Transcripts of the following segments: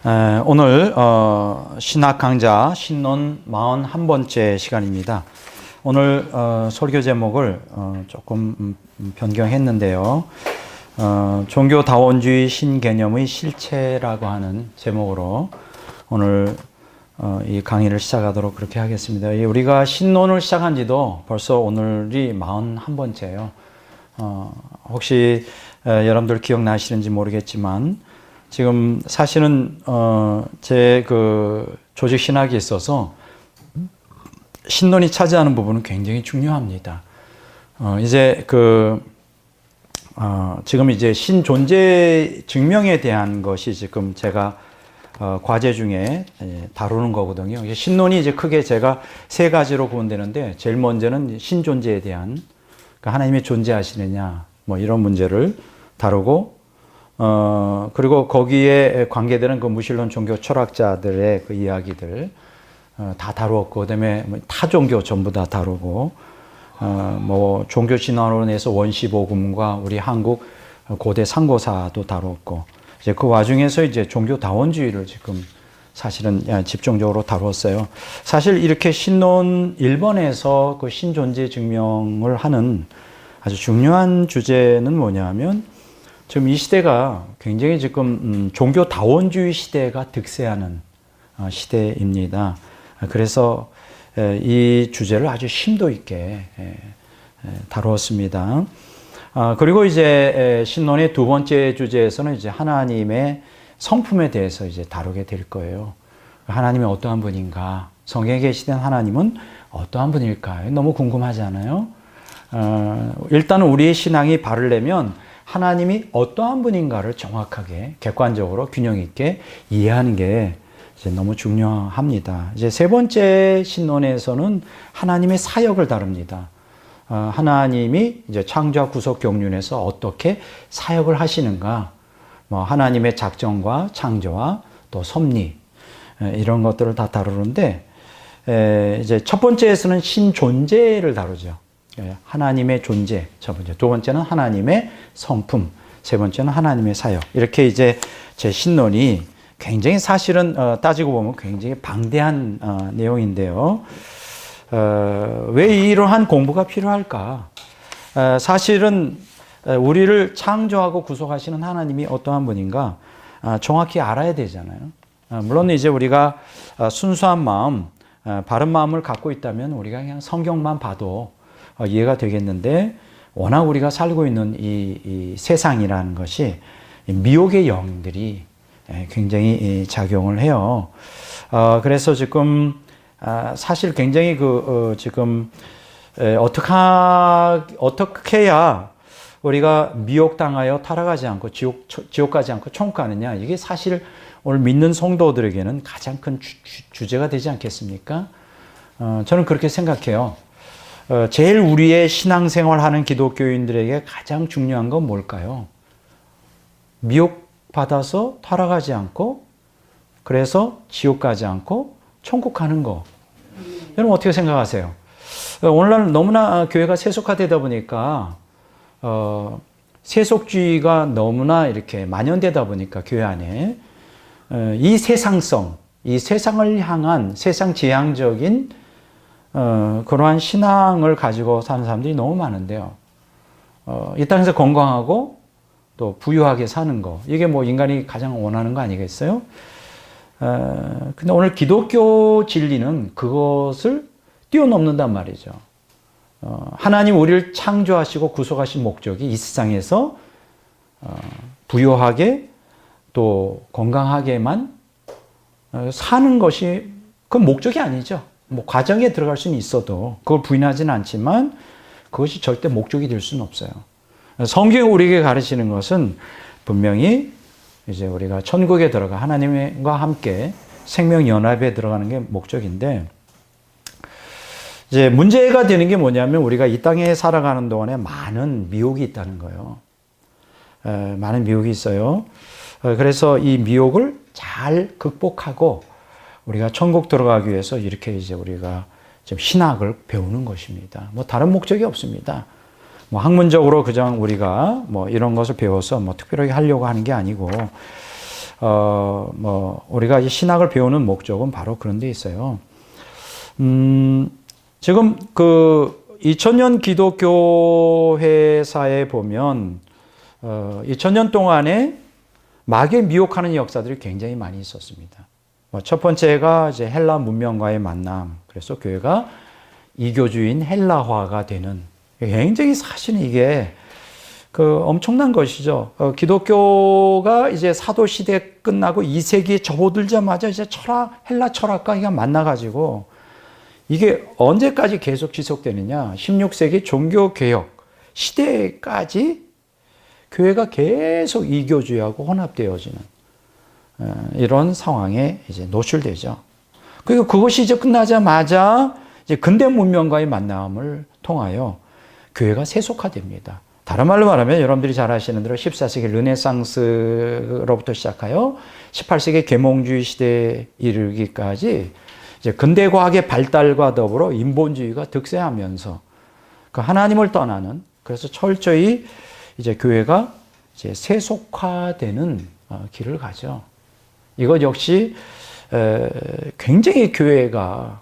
오늘 신학 강좌 신론 41번째 시간입니다. 오늘 설교 제목을 조금 변경했는데요. 종교다원주의 신개념의 실체라고 하는 제목으로 오늘 이 강의를 시작하도록 그렇게 하겠습니다. 우리가 신론을 시작한 지도 벌써 오늘이 41번째예요. 혹시 여러분들 기억나시는지 모르겠지만 지금 사실은 제 그 조직 신학에 있어서 신론이 차지하는 부분은 굉장히 중요합니다. 이제 지금 이제 신존재 증명에 대한 것이 지금 제가 과제 중에 다루는 거거든요. 신론이 이제 크게 제가 세 가지로 구분되는데, 제일 먼저는 신존재에 대한, 그러니까 하나님이 존재하시느냐 뭐 이런 문제를 다루고, 그리고 거기에 관계되는 그 무신론 종교 철학자들의 그 이야기들 다 다루었고, 그다음에 타 종교 전부 다 다루고, 뭐 종교 진화론에서 원시복음과 우리 한국 고대 상고사도 다루었고, 이제 그 와중에서 이제 종교다원주의를 지금 사실은 집중적으로 다루었어요. 사실 이렇게 신론 1번에서 그 신존재 증명을 하는 아주 중요한 주제는 뭐냐면, 지금 이 시대가 굉장히 지금 종교다원주의 시대가 득세하는 시대입니다. 그래서 이 주제를 아주 심도 있게 다루었습니다. 그리고 이제 신론의 두 번째 주제에서는 이제 하나님의 성품에 대해서 이제 다루게 될 거예요. 하나님이 어떠한 분인가? 성경에 계시던 하나님은 어떠한 분일까요? 너무 궁금하지 않아요? 일단은 우리의 신앙이 바르려면 하나님이 어떠한 분인가를 정확하게 객관적으로 균형 있게 이해하는 게 이제 너무 중요합니다. 이제 세 번째 신론에서는 하나님의 사역을 다룹니다. 하나님이 이제 창조와 구속 경륜에서 어떻게 사역을 하시는가, 뭐 하나님의 작정과 창조와 또 섭리 이런 것들을 다 다루는데, 이제 첫 번째에서는 신존재를 다루죠. 하나님의 존재, 첫 번째. 두 번째는 하나님의 성품, 세 번째는 하나님의 사역. 이렇게 이제 제 신론이 굉장히 사실은 따지고 보면 굉장히 방대한 내용인데요. 왜 이러한 공부가 필요할까? 사실은 우리를 창조하고 구속하시는 하나님이 어떠한 분인가 정확히 알아야 되잖아요. 물론 이제 우리가 순수한 마음, 바른 마음을 갖고 있다면 우리가 그냥 성경만 봐도 이해가 되겠는데, 워낙 우리가 살고 있는 이 세상이라는 것이 미혹의 영들이 굉장히 작용을 해요. 그래서 지금 사실 굉장히 지금 어떻게 해야 우리가 미혹당하여 타락하지 않고 지옥 가지 않고 천국 가느냐, 이게 사실 오늘 믿는 성도들에게는 가장 큰 주제가 되지 않겠습니까? 저는 그렇게 생각해요. 제일 우리의 신앙생활하는 기독교인들에게 가장 중요한 건 뭘까요? 미혹받아서 타락하지 않고, 그래서 지옥 가지 않고 천국 가는 거. 여러분 어떻게 생각하세요? 오늘날 너무나 교회가 세속화되다 보니까 세속주의가 너무나 이렇게 만연되다 보니까 교회 안에 이 세상성, 이 세상을 향한 세상 지향적인 그러한 신앙을 가지고 사는 사람들이 너무 많은데요. 이 땅에서 건강하고 또 부유하게 사는 거, 이게 뭐 인간이 가장 원하는 거 아니겠어요? 근데 오늘 기독교 진리는 그것을 뛰어넘는단 말이죠. 하나님 우리를 창조하시고 구속하신 목적이 이 세상에서 부유하게 또 건강하게만 사는 것이 그 목적이 아니죠. 뭐 과정에 들어갈 수는 있어도 그걸 부인하지는 않지만 그것이 절대 목적이 될 수는 없어요. 성경이 우리에게 가르치는 것은 분명히 이제 우리가 천국에 들어가 하나님과 함께 생명 연합에 들어가는 게 목적인데, 이제 문제가 되는 게 뭐냐면 우리가 이 땅에 살아가는 동안에 많은 미혹이 있다는 거예요. 많은 미혹이 있어요. 그래서 이 미혹을 잘 극복하고 우리가 천국 들어가기 위해서 이렇게 이제 우리가 지금 신학을 배우는 것입니다. 뭐 다른 목적이 없습니다. 뭐 학문적으로 그냥 우리가 뭐 이런 것을 배워서 뭐 특별하게 하려고 하는 게 아니고, 우리가 이 신학을 배우는 목적은 바로 그런 데 있어요. 지금 그 2000년 기독교회사에 보면 2000년 동안에 마귀에 미혹하는 역사들이 굉장히 많이 있었습니다. 첫 번째가 이제 헬라 문명과의 만남. 그래서 교회가 이교주인 헬라화가 되는, 굉장히 사실은 이게 그 엄청난 것이죠. 기독교가 이제 사도 시대 끝나고 2세기에 접어들자마자 이제 헬라 철학과 이게 만나가지고 이게 언제까지 계속 지속되느냐? 16세기 종교개혁 시대까지 교회가 계속 이교주의하고 혼합되어지는 이런 상황에 이제 노출되죠. 그리고 그것이 이제 끝나자마자 이제 근대 문명과의 만남을 통하여 교회가 세속화됩니다. 다른 말로 말하면 여러분들이 잘 아시는 대로 14세기 르네상스로부터 시작하여 18세기 계몽주의 시대에 이르기까지 이제 근대 과학의 발달과 더불어 인본주의가 득세하면서 그 하나님을 떠나는, 그래서 철저히 이제 교회가 이제 세속화되는 길을 가죠. 이것 역시 굉장히 교회가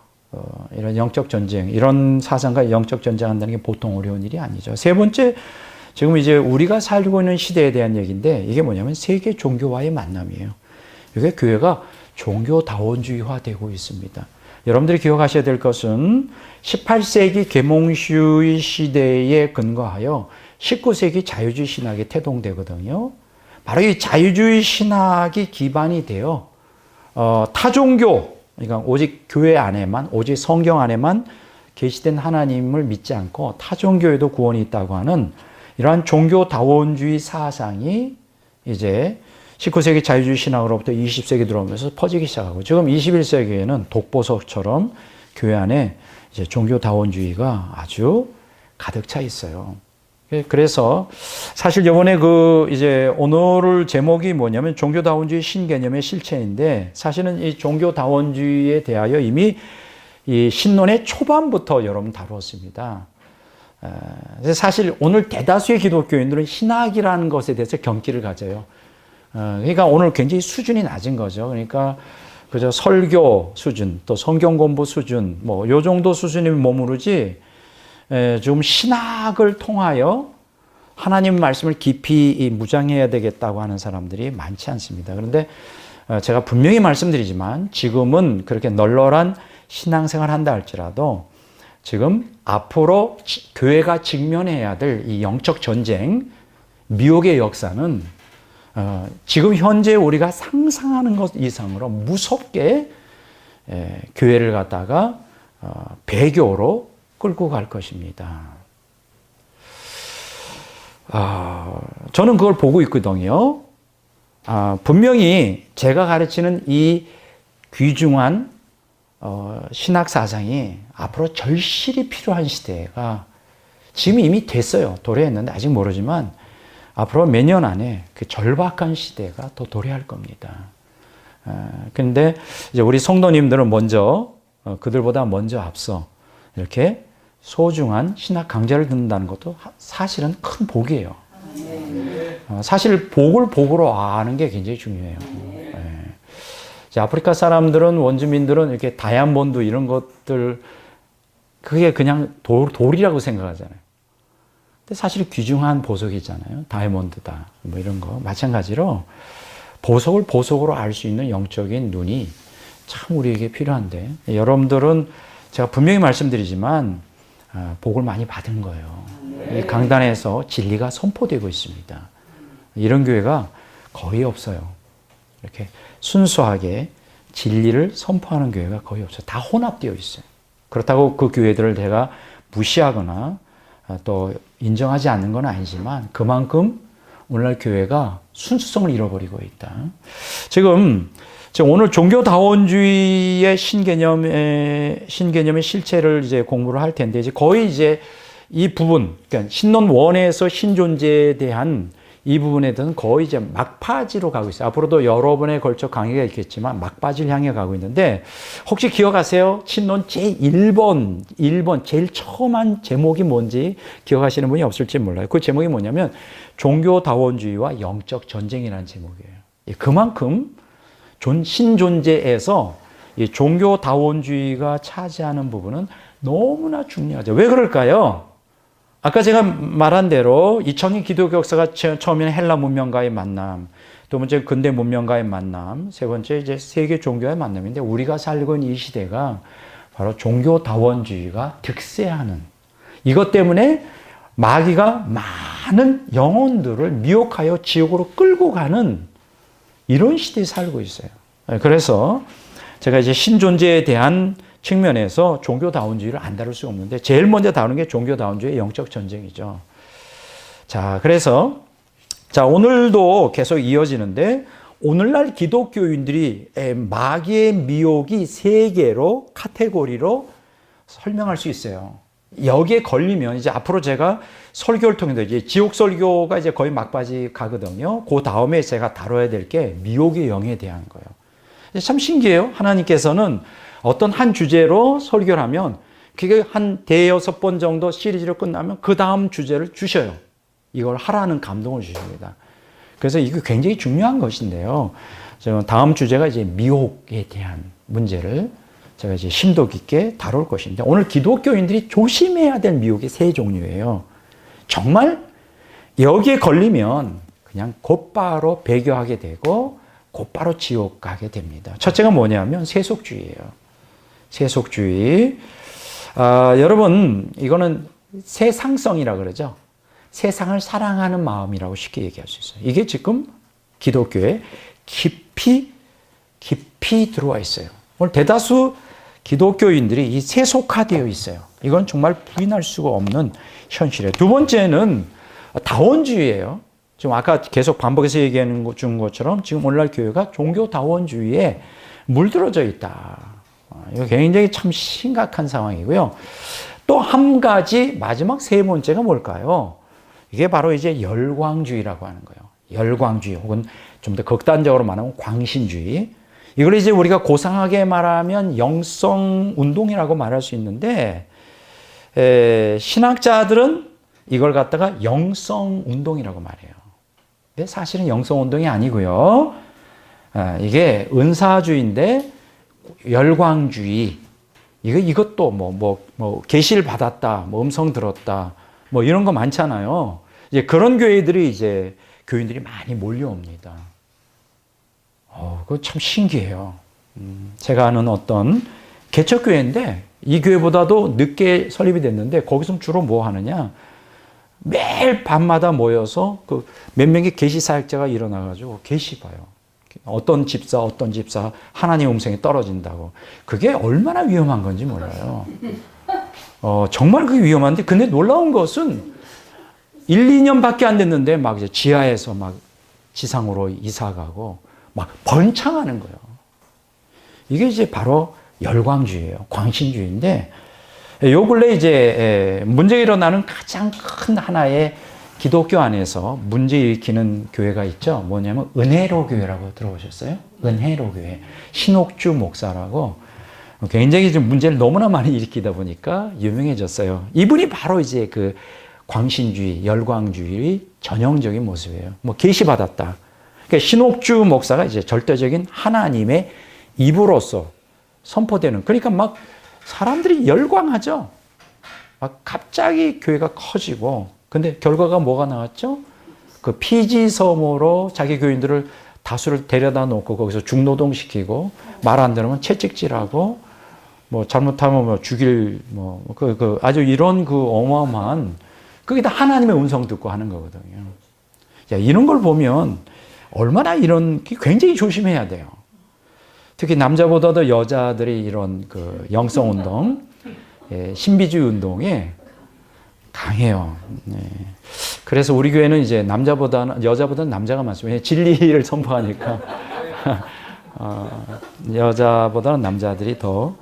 이런 영적 전쟁, 이런 사상과 영적 전쟁한다는 게 보통 어려운 일이 아니죠. 세 번째, 지금 이제 우리가 살고 있는 시대에 대한 얘기인데 이게 뭐냐면 세계 종교와의 만남이에요. 이게 교회가 종교다원주의화되고 있습니다. 여러분들이 기억하셔야 될 것은 18세기 계몽주의 시대에 근거하여 19세기 자유주의 신학이 태동되거든요. 바로 이 자유주의 신학이 기반이 되어 타종교, 그러니까 오직 교회 안에만, 오직 성경 안에만 계시된 하나님을 믿지 않고 타종교에도 구원이 있다고 하는 이러한 종교다원주의 사상이 이제 19세기 자유주의 신학으로부터 20세기 들어오면서 퍼지기 시작하고, 지금 21세기에는 독보석처럼 교회 안에 이제 종교다원주의가 아주 가득 차 있어요. 그래서 사실 이번에 이제 오늘 제목이 뭐냐면 종교다원주의 신개념의 실체인데, 사실은 이 종교다원주의에 대하여 이미 이 신론의 초반부터 여러분 다루었습니다. 사실 오늘 대다수의 기독교인들은 신학이라는 것에 대해서 경기를 가져요. 그러니까 오늘 굉장히 수준이 낮은 거죠. 그러니까 그저 설교 수준, 또 성경 공부 수준, 요 정도 수준이 머무르지, 좀 신학을 통하여 하나님 말씀을 깊이 무장해야 되겠다고 하는 사람들이 많지 않습니다. 그런데 제가 분명히 말씀드리지만 지금은 그렇게 널널한 신앙생활을 한다 할지라도 지금 앞으로 교회가 직면해야 될 이 영적 전쟁, 미혹의 역사는 지금 현재 우리가 상상하는 것 이상으로 무섭게 교회를 갖다가 배교로 끌고 갈 것입니다. 저는 그걸 보고 있거든요. 분명히 제가 가르치는 이 귀중한 신학 사상이 앞으로 절실히 필요한 시대가 지금 이미 됐어요. 도래했는데 아직 모르지만 앞으로 몇 년 안에 그 절박한 시대가 더 도래할 겁니다. 근데 이제 우리 성도님들은 먼저 그들보다 먼저 앞서 이렇게 소중한 신학 강좌를 듣는다는 것도 사실은 큰 복이에요. 사실 복을 복으로 아는 게 굉장히 중요해요. 아프리카 사람들은, 원주민들은 이렇게 다이아몬드 이런 것들, 그게 그냥 돌이라고 생각하잖아요. 근데 사실 귀중한 보석이잖아요. 다이아몬드다. 뭐 이런 거. 마찬가지로 보석을 보석으로 알 수 있는 영적인 눈이 참 우리에게 필요한데, 여러분들은 제가 분명히 말씀드리지만 복을 많이 받은 거예요. 이 강단에서 진리가 선포되고 있습니다. 이런 교회가 거의 없어요. 이렇게 순수하게 진리를 선포하는 교회가 거의 없어요. 다 혼합되어 있어요. 그렇다고 그 교회들을 제가 무시하거나 또 인정하지 않는 건 아니지만 그만큼 오늘날 교회가 순수성을 잃어버리고 있다. 지금 오늘 종교다원주의의 신개념의 실체를 이제 공부를 할 텐데, 이제 거의 이제 이 부분, 그러니까 신론 1에서 신존재에 대한 이 부분에 대해서는 거의 이제 막바지로 가고 있어요. 앞으로도 여러 번에 걸쳐 강의가 있겠지만 막바지를 향해 가고 있는데, 혹시 기억하세요? 신론 제1번, 제일 처음 한 제목이 뭔지 기억하시는 분이 없을지 몰라요. 그 제목이 뭐냐면 종교다원주의와 영적 전쟁이라는 제목이에요. 그만큼 신존재에서 이 종교다원주의가 차지하는 부분은 너무나 중요하죠. 왜 그럴까요? 아까 제가 말한 대로 2000년 기독교 역사가 처음에는 헬라 문명과의 만남, 두 번째 근대 문명과의 만남, 세 번째 이제 세계 종교의 만남인데 우리가 살고 있는 이 시대가 바로 종교다원주의가 득세하는 이것 때문에 마귀가 많은 영혼들을 미혹하여 지옥으로 끌고 가는 이런 시대에 살고 있어요. 그래서 제가 이제 신존재에 대한 측면에서 종교다원주의를 안 다룰 수가 없는데 제일 먼저 다루는 게 종교다원주의의 영적 전쟁이죠. 자, 그래서 오늘도 계속 이어지는데 오늘날 기독교인들이 마귀의 미혹이 세 개로 카테고리로 설명할 수 있어요. 여기에 걸리면 이제 앞으로 제가 설교를 통해서 이제 지옥 설교가 이제 거의 막바지 가거든요. 그 다음에 제가 다뤄야 될 게 미혹의 영에 대한 거예요. 참 신기해요. 하나님께서는 어떤 한 주제로 설교를 하면 그게 한 대여섯 번 정도 시리즈로 끝나면 그 다음 주제를 주셔요. 이걸 하라는 감동을 주십니다. 그래서 이게 굉장히 중요한 것인데요. 다음 주제가 이제 미혹에 대한 문제를 제가 이제 심도 깊게 다룰 것인데 오늘 기독교인들이 조심해야 될 미혹이 세 종류예요. 정말 여기에 걸리면 그냥 곧바로 배교하게 되고 곧바로 지옥 가게 됩니다. 첫째가 뭐냐면 세속주의예요. 세속주의. 여러분 이거는 세상성이라 그러죠. 세상을 사랑하는 마음이라고 쉽게 얘기할 수 있어요. 이게 지금 기독교에 깊이 들어와 있어요. 오늘 대다수 기독교인들이 이 세속화되어 있어요. 이건 정말 부인할 수가 없는 현실이에요. 두 번째는 다원주의예요. 지금 아까 계속 반복해서 얘기하는 것처럼 지금 오늘날 교회가 종교다원주의에 물들어져 있다. 이거 굉장히 참 심각한 상황이고요. 또 한 가지 마지막 세 번째가 뭘까요? 이게 바로 이제 열광주의라고 하는 거예요. 열광주의 혹은 좀 더 극단적으로 말하면 광신주의. 이걸 이제 우리가 고상하게 말하면 영성운동이라고 말할 수 있는데 신학자들은 이걸 갖다가 영성운동이라고 말해요. 근데 사실은 영성운동이 아니고요. 이게 은사주의인데 열광주의. 이것도 뭐 계시를 받았다, 뭐 음성 들었다, 뭐 이런 거 많잖아요. 이제 그런 교회들이 이제 교인들이 많이 몰려옵니다. 그거 참 신기해요. 제가 아는 어떤 개척교회인데 이 교회보다도 늦게 설립이 됐는데 거기서 주로 뭐 하느냐? 매일 밤마다 모여서 그 몇 명의 계시 사역자가 일어나가지고 계시 봐요. 어떤 집사 하나님 음성이 떨어진다고. 그게 얼마나 위험한 건지 몰라요. 정말 그게 위험한데 근데 놀라운 것은 1, 2년밖에 안 됐는데 막 이제 지하에서 막 지상으로 이사 가고 막 번창하는 거예요. 이게 이제 바로 열광주의예요. 광신주의인데 요 근래 이제 문제가 일어나는 가장 큰 하나의 기독교 안에서 문제 일으키는 교회가 있죠. 뭐냐면 은혜로 교회라고 들어보셨어요? 은혜로 교회. 신옥주 목사라고 굉장히 좀 문제를 너무나 많이 일으키다 보니까 유명해졌어요. 이분이 바로 이제 그 광신주의, 열광주의 전형적인 모습이에요. 뭐 계시받았다. 그러니까 신옥주 목사가 이제 절대적인 하나님의 입으로서 선포되는. 그러니까 막 사람들이 열광하죠. 막 갑자기 교회가 커지고. 근데 결과가 뭐가 나왔죠? 그 피지 섬으로 자기 교인들을 다수를 데려다 놓고 거기서 중노동시키고 말 안 들으면 채찍질하고 뭐 잘못하면 뭐 죽일 아주 이런 그 어마어마한 그게 다 하나님의 음성 듣고 하는 거거든요. 야, 이런 걸 보면 얼마나 이런 굉장히 조심해야 돼요. 특히 남자보다도 여자들이 이런 그 영성 운동, 신비주의 운동에 강해요. 네. 그래서 우리 교회는 이제 여자보다는 남자가 많습니다. 진리를 선포하니까 여자보다는 남자들이 더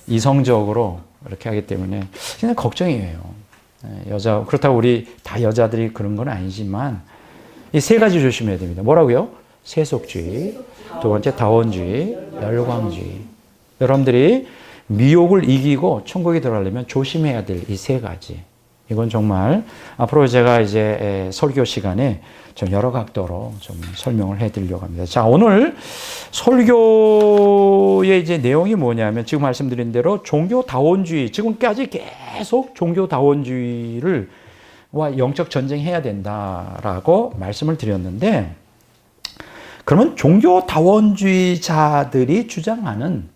이성적으로 이렇게 하기 때문에 그냥 걱정이에요. 그렇다고 우리 다 여자들이 그런 건 아니지만 이 세 가지 조심해야 됩니다. 뭐라고요? 세속주의, 두 번째 다원주의, 열광주의. 여러분들이 미혹을 이기고 천국에 들어가려면 조심해야 될 이 세 가지. 이건 정말 앞으로 제가 이제 설교 시간에 좀 여러 각도로 좀 설명을 해드리려고 합니다. 자, 오늘 설교의 이제 내용이 뭐냐면 지금 말씀드린 대로 종교다원주의, 지금까지 계속 종교다원주의를 와 영적 전쟁해야 된다라고 말씀을 드렸는데, 그러면 종교다원주의자들이 주장하는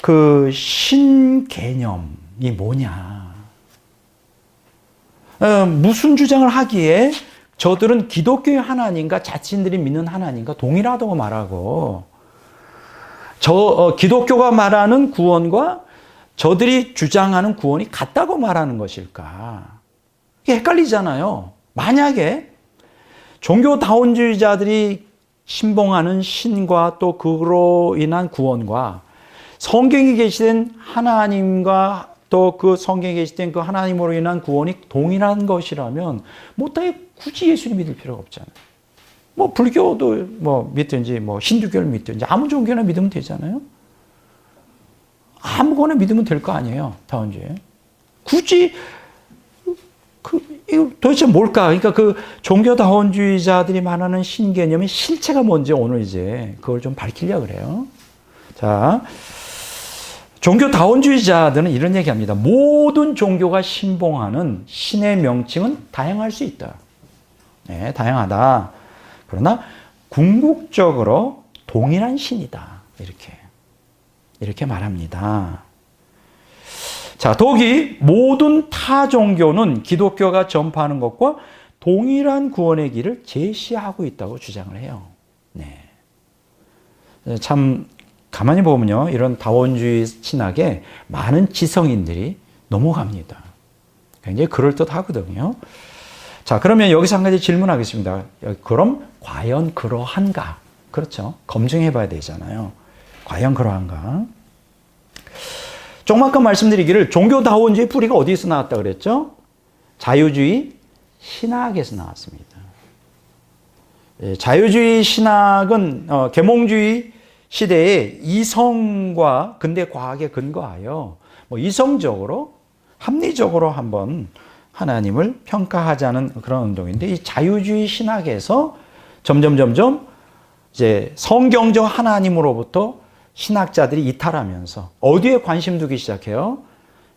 그 신개념이 뭐냐? 무슨 주장을 하기에 저들은 기독교의 하나님과 자신들이 믿는 하나님과 동일하다고 말하고, 기독교가 말하는 구원과 저들이 주장하는 구원이 같다고 말하는 것일까? 이게 헷갈리잖아요. 만약에 종교다원주의자들이 신봉하는 신과 또 그로 인한 구원과 성경에 계시된 하나님과 또 그 성경에 계시된 그 하나님으로 인한 구원이 동일한 것이라면 굳이 예수님 믿을 필요가 없잖아요. 뭐 불교도 뭐 믿든지 뭐 힌두교를 믿든지 아무 종교나 믿으면 되잖아요. 아무거나 믿으면 될 거 아니에요. 다원주의. 굳이 이거 도대체 뭘까? 그러니까 그 종교다원주의자들이 말하는 신개념의 실체가 뭔지 오늘 이제 그걸 좀 밝히려고 그래요. 자, 종교다원주의자들은 이런 얘기합니다. 모든 종교가 신봉하는 신의 명칭은 다양할 수 있다. 네, 다양하다. 그러나 궁극적으로 동일한 신이다. 이렇게 말합니다. 자, 더욱이 모든 타 종교는 기독교가 전파하는 것과 동일한 구원의 길을 제시하고 있다고 주장을 해요. 네. 참 가만히 보면요, 이런 다원주의 신학에 많은 지성인들이 넘어갑니다. 굉장히 그럴듯하거든요. 자, 그러면 여기서 한 가지 질문하겠습니다. 그럼 과연 그러한가? 그렇죠. 검증해 봐야 되잖아요. 과연 그러한가? 조금 아까 말씀드리기를 종교다원주의 뿌리가 어디서 나왔다 그랬죠? 자유주의 신학에서 나왔습니다. 자유주의 신학은 계몽주의 시대에 이성과 근대 과학에 근거하여 이성적으로 합리적으로 한번 하나님을 평가하자는 그런 운동인데, 이 자유주의 신학에서 점점 이제 성경적 하나님으로부터 신학자들이 이탈하면서 어디에 관심 두기 시작해요?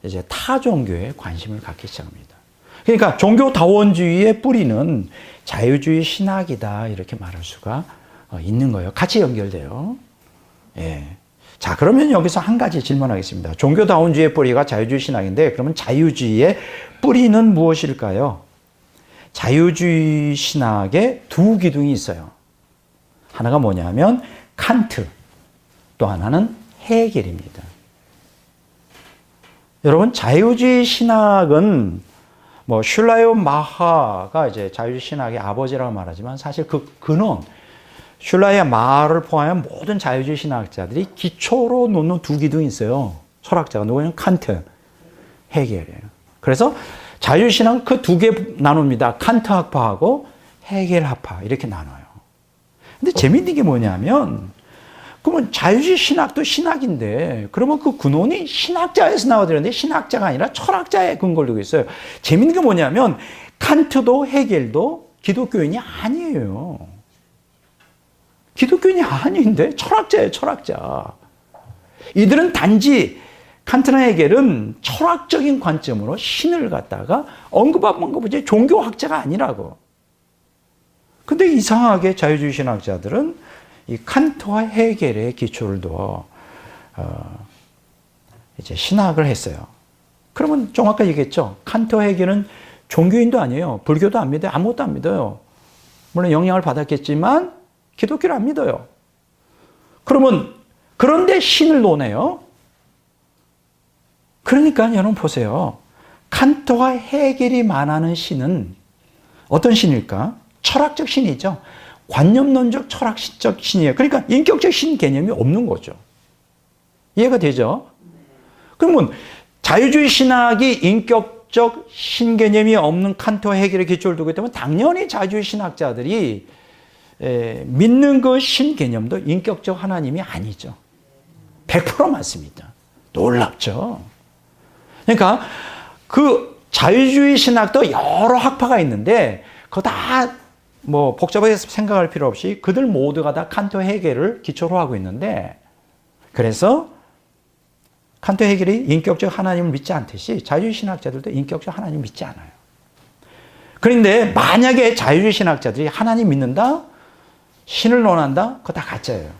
이제 타 종교에 관심을 갖기 시작합니다. 그러니까 종교다원주의의 뿌리는 자유주의 신학이다, 이렇게 말할 수가 있는 거예요. 같이 연결돼요. 예. 자, 그러면 여기서 한 가지 질문하겠습니다. 종교다원주의의 뿌리가 자유주의 신학인데, 그러면 자유주의의 뿌리는 무엇일까요? 자유주의 신학에 두 기둥이 있어요. 하나가 뭐냐면 칸트, 또 하나는 헤겔입니다. 여러분, 자유주의 신학은 슐라요 마하가 이제 자유주의 신학의 아버지라고 말하지만, 사실 그 근원, 슐라요 마하를 포함한 모든 자유주의 신학자들이 기초로 놓는 두 기둥이 있어요. 철학자가 누구냐면 칸트, 헤겔이에요. 그래서 자유주의 신학은 그 두 개 나눕니다. 칸트 학파하고 헤겔 학파, 이렇게 나눠요. 근데 재밌는 게 뭐냐면, 그러면 자유주의 신학도 신학인데, 그러면 그 근원이 신학자에서 나와야 되는데 신학자가 아니라 철학자에 근거를 두고 있어요. 재밌는 게 뭐냐면 칸트도 헤겔도 기독교인이 아니에요. 기독교인이 아닌데 철학자예요, 철학자. 이들은 단지 칸트나 헤겔은 철학적인 관점으로 신을 갖다가 언급한 거지 종교학자가 아니라고. 근데 이상하게 자유주의 신학자들은 이 칸트와 헤겔의 기초를 두어 이제 신학을 했어요. 그러면 좀 아까 얘기했죠. 칸트와 헤겔은 종교인도 아니에요. 불교도 안 믿어요. 아무것도 안 믿어요. 물론 영향을 받았겠지만 기독교를 안 믿어요. 그러면 그런데 신을 논해요. 그러니까 여러분 보세요. 칸트와 헤겔이 말하는 신은 어떤 신일까? 철학적 신이죠. 관념론적 철학적 신이에요. 그러니까 인격적 신 개념이 없는 거죠. 이해가 되죠? 그러면 자유주의 신학이 인격적 신 개념이 없는 칸트와 헤겔의 기초를 두고 있다면 당연히 자유주의 신학자들이 믿는 그 신 개념도 인격적 하나님이 아니죠. 100% 맞습니다. 놀랍죠? 그러니까 그 자유주의 신학도 여러 학파가 있는데 그거 다 뭐 복잡하게 생각할 필요 없이 그들 모두가 다 칸트 헤겔을 기초로 하고 있는데, 그래서 칸트 헤겔이 인격적 하나님을 믿지 않듯이 자유주의 신학자들도 인격적 하나님을 믿지 않아요. 그런데 만약에 자유주의 신학자들이 하나님 믿는다, 신을 논한다, 그거 다 가짜예요.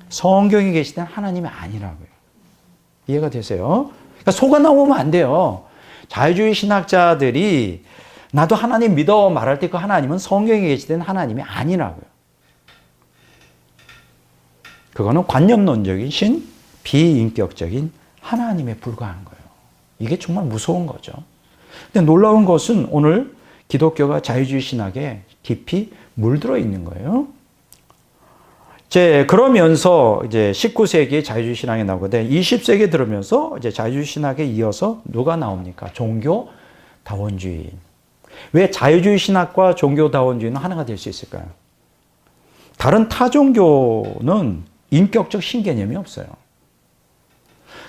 성경에 계시던 하나님이 아니라고요. 이해가 되세요? 그러니까 속아 넘으면 안 돼요. 자유주의 신학자들이 나도 하나님 믿어 말할 때 그 하나님은 성경에 계시던 하나님이 아니라고요. 그거는 관념론적인 신, 비인격적인 하나님에 불과한 거예요. 이게 정말 무서운 거죠. 근데 놀라운 것은 오늘 기독교가 자유주의 신학에 깊이 물들어 있는 거예요. 그러면서 이제 19세기에 자유주의 신학이 나오거든요. 20세기에 들으면서 이제 자유주의 신학에 이어서 누가 나옵니까? 종교다원주의. 왜 자유주의 신학과 종교다원주의는 하나가 될 수 있을까요? 다른 타 종교는 인격적 신개념이 없어요.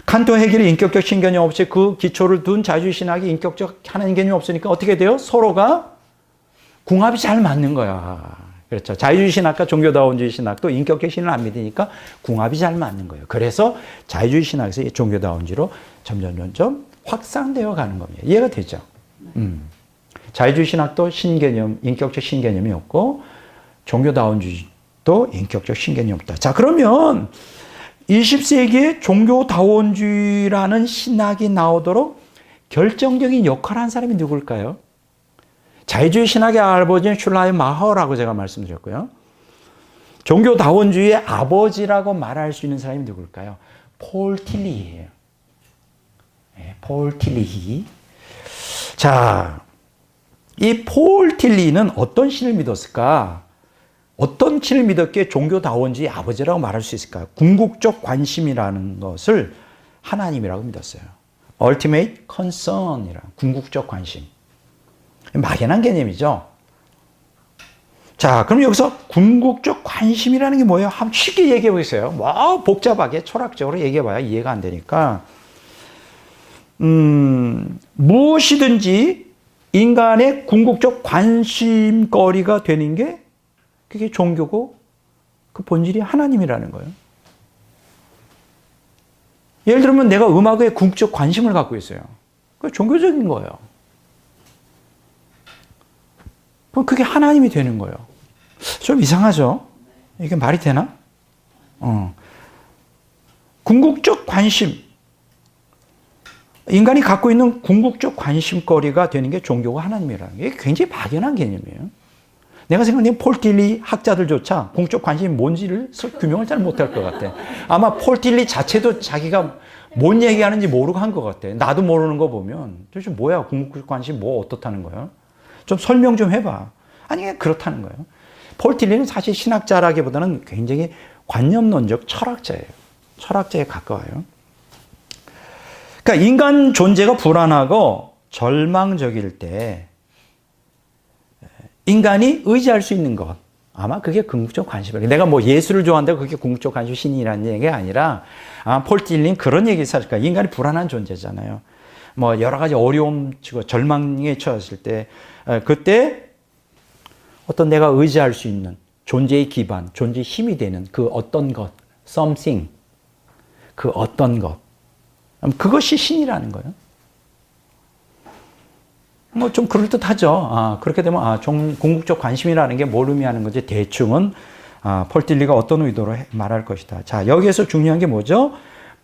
칸트 헤겔이 인격적 신개념 없이 그 기초를 둔 자유주의 신학이 인격적 하나님 개념이 없으니까 어떻게 돼요? 서로가 궁합이 잘 맞는 거야. 그렇죠. 자유주의 신학과 종교다원주의 신학도 인격적 신을 안 믿으니까 궁합이 잘 맞는 거예요. 그래서 자유주의 신학에서 종교다원주의로 점점 확산되어 가는 겁니다. 이해가 되죠? 자유주의 신학도 신개념, 인격적 신개념이 없고 종교다원주의도 인격적 신개념이 없다. 자, 그러면 20세기에 종교다원주의라는 신학이 나오도록 결정적인 역할을 한 사람이 누굴까요? 자유주의 신학의 아버지는 슐라이마허라고 제가 말씀드렸고요. 종교다원주의의 아버지라고 말할 수 있는 사람이 누굴까요? 폴 틸리히예요. 네, 폴 틸리히. 자, 이 폴 틸리히는 어떤 신을 믿었을까? 어떤 신을 믿었기에 종교다원주의 아버지라고 말할 수 있을까요? 궁극적 관심이라는 것을 하나님이라고 믿었어요. Ultimate Concern이라는 궁극적 관심. 막연한 개념이죠. 자, 그럼 여기서 궁극적 관심이라는 게 뭐예요? 한번 쉽게 얘기해 보세요. 뭐 복잡하게 철학적으로 얘기해 봐야 이해가 안 되니까. 무엇이든지 인간의 궁극적 관심거리가 되는 게 그게 종교고 그 본질이 하나님이라는 거예요. 예를 들면 내가 음악에 궁극적 관심을 갖고 있어요. 그게 종교적인 거예요. 그럼 그게 하나님이 되는 거예요. 좀 이상하죠? 이게 말이 되나? 궁극적 관심. 인간이 갖고 있는 궁극적 관심거리가 되는 게 종교가 하나님이라는 게 굉장히 막연한 개념이에요. 내가 생각하는 폴 틸리 학자들조차 궁극적 관심이 뭔지를 규명을 잘 못할 것 같아. 아마 폴 틸리 자체도 자기가 뭔 얘기하는지 모르고 한 것 같아. 나도 모르는 거 보면 도대체 뭐야? 궁극적 관심 뭐 어떻다는 거예요? 좀 설명 좀 해봐. 아니, 그렇다는 거예요. 폴 틸리는 사실 신학자라기보다는 굉장히 관념론적 철학자예요. 철학자에 가까워요. 그러니까 인간 존재가 불안하고 절망적일 때 인간이 의지할 수 있는 것, 아마 그게 궁극적 관심이에요. 내가 뭐 예수를 좋아한다고 그게 궁극적 관심 신이라는 얘기가 아니라 폴 틸리는 그런 얘기를 사실 거예요. 인간이 불안한 존재잖아요. 뭐 여러 가지 어려움, 절망에 처했을 때 그때 어떤 내가 의지할 수 있는 존재의 기반, 존재의 힘이 되는 그 어떤 것, something, 그 어떤 것, 그것이 신이라는 거예요. 뭐 좀 그럴듯하죠. 그렇게 되면 궁극적 관심이라는 게 뭘 의미하는 건지 대충은 폴 틸리가 어떤 의도로 말할 것이다. 자, 여기에서 중요한 게 뭐죠?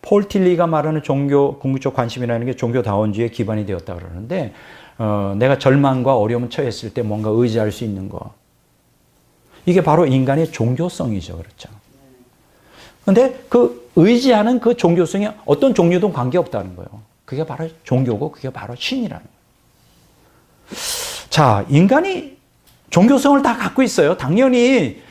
폴 틸리가 말하는 궁극적 관심이라는 게 종교다원주의의 기반이 되었다 그러는데 내가 절망과 어려움에 처했을 때 뭔가 의지할 수 있는 거. 이게 바로 인간의 종교성이죠. 그렇죠. 근데 그 의지하는 그 종교성이 어떤 종류도 관계없다는 거예요. 그게 바로 종교고 그게 바로 신이라는 거예요. 자, 인간이 종교성을 다 갖고 있어요. 당연히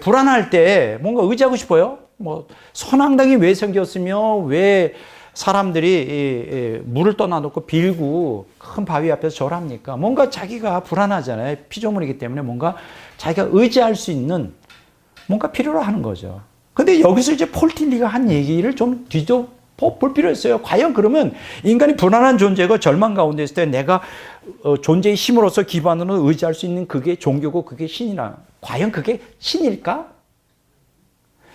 불안할 때 뭔가 의지하고 싶어요. 뭐 선앙당이 왜 생겼으며 왜 사람들이 물을 떠나놓고 빌고 큰 바위 앞에서 절합니까? 뭔가 자기가 불안하잖아요. 피조물이기 때문에 뭔가 자기가 의지할 수 있는 뭔가 필요로 하는 거죠. 근데 여기서 이제 폴 틸리가 한 얘기를 좀 볼 필요 있어요. 과연 그러면 인간이 불안한 존재고 절망 가운데 있을 때 내가 존재의 힘으로서 기반으로 의지할 수 있는 그게 종교고 그게 신이라. 과연 그게 신일까?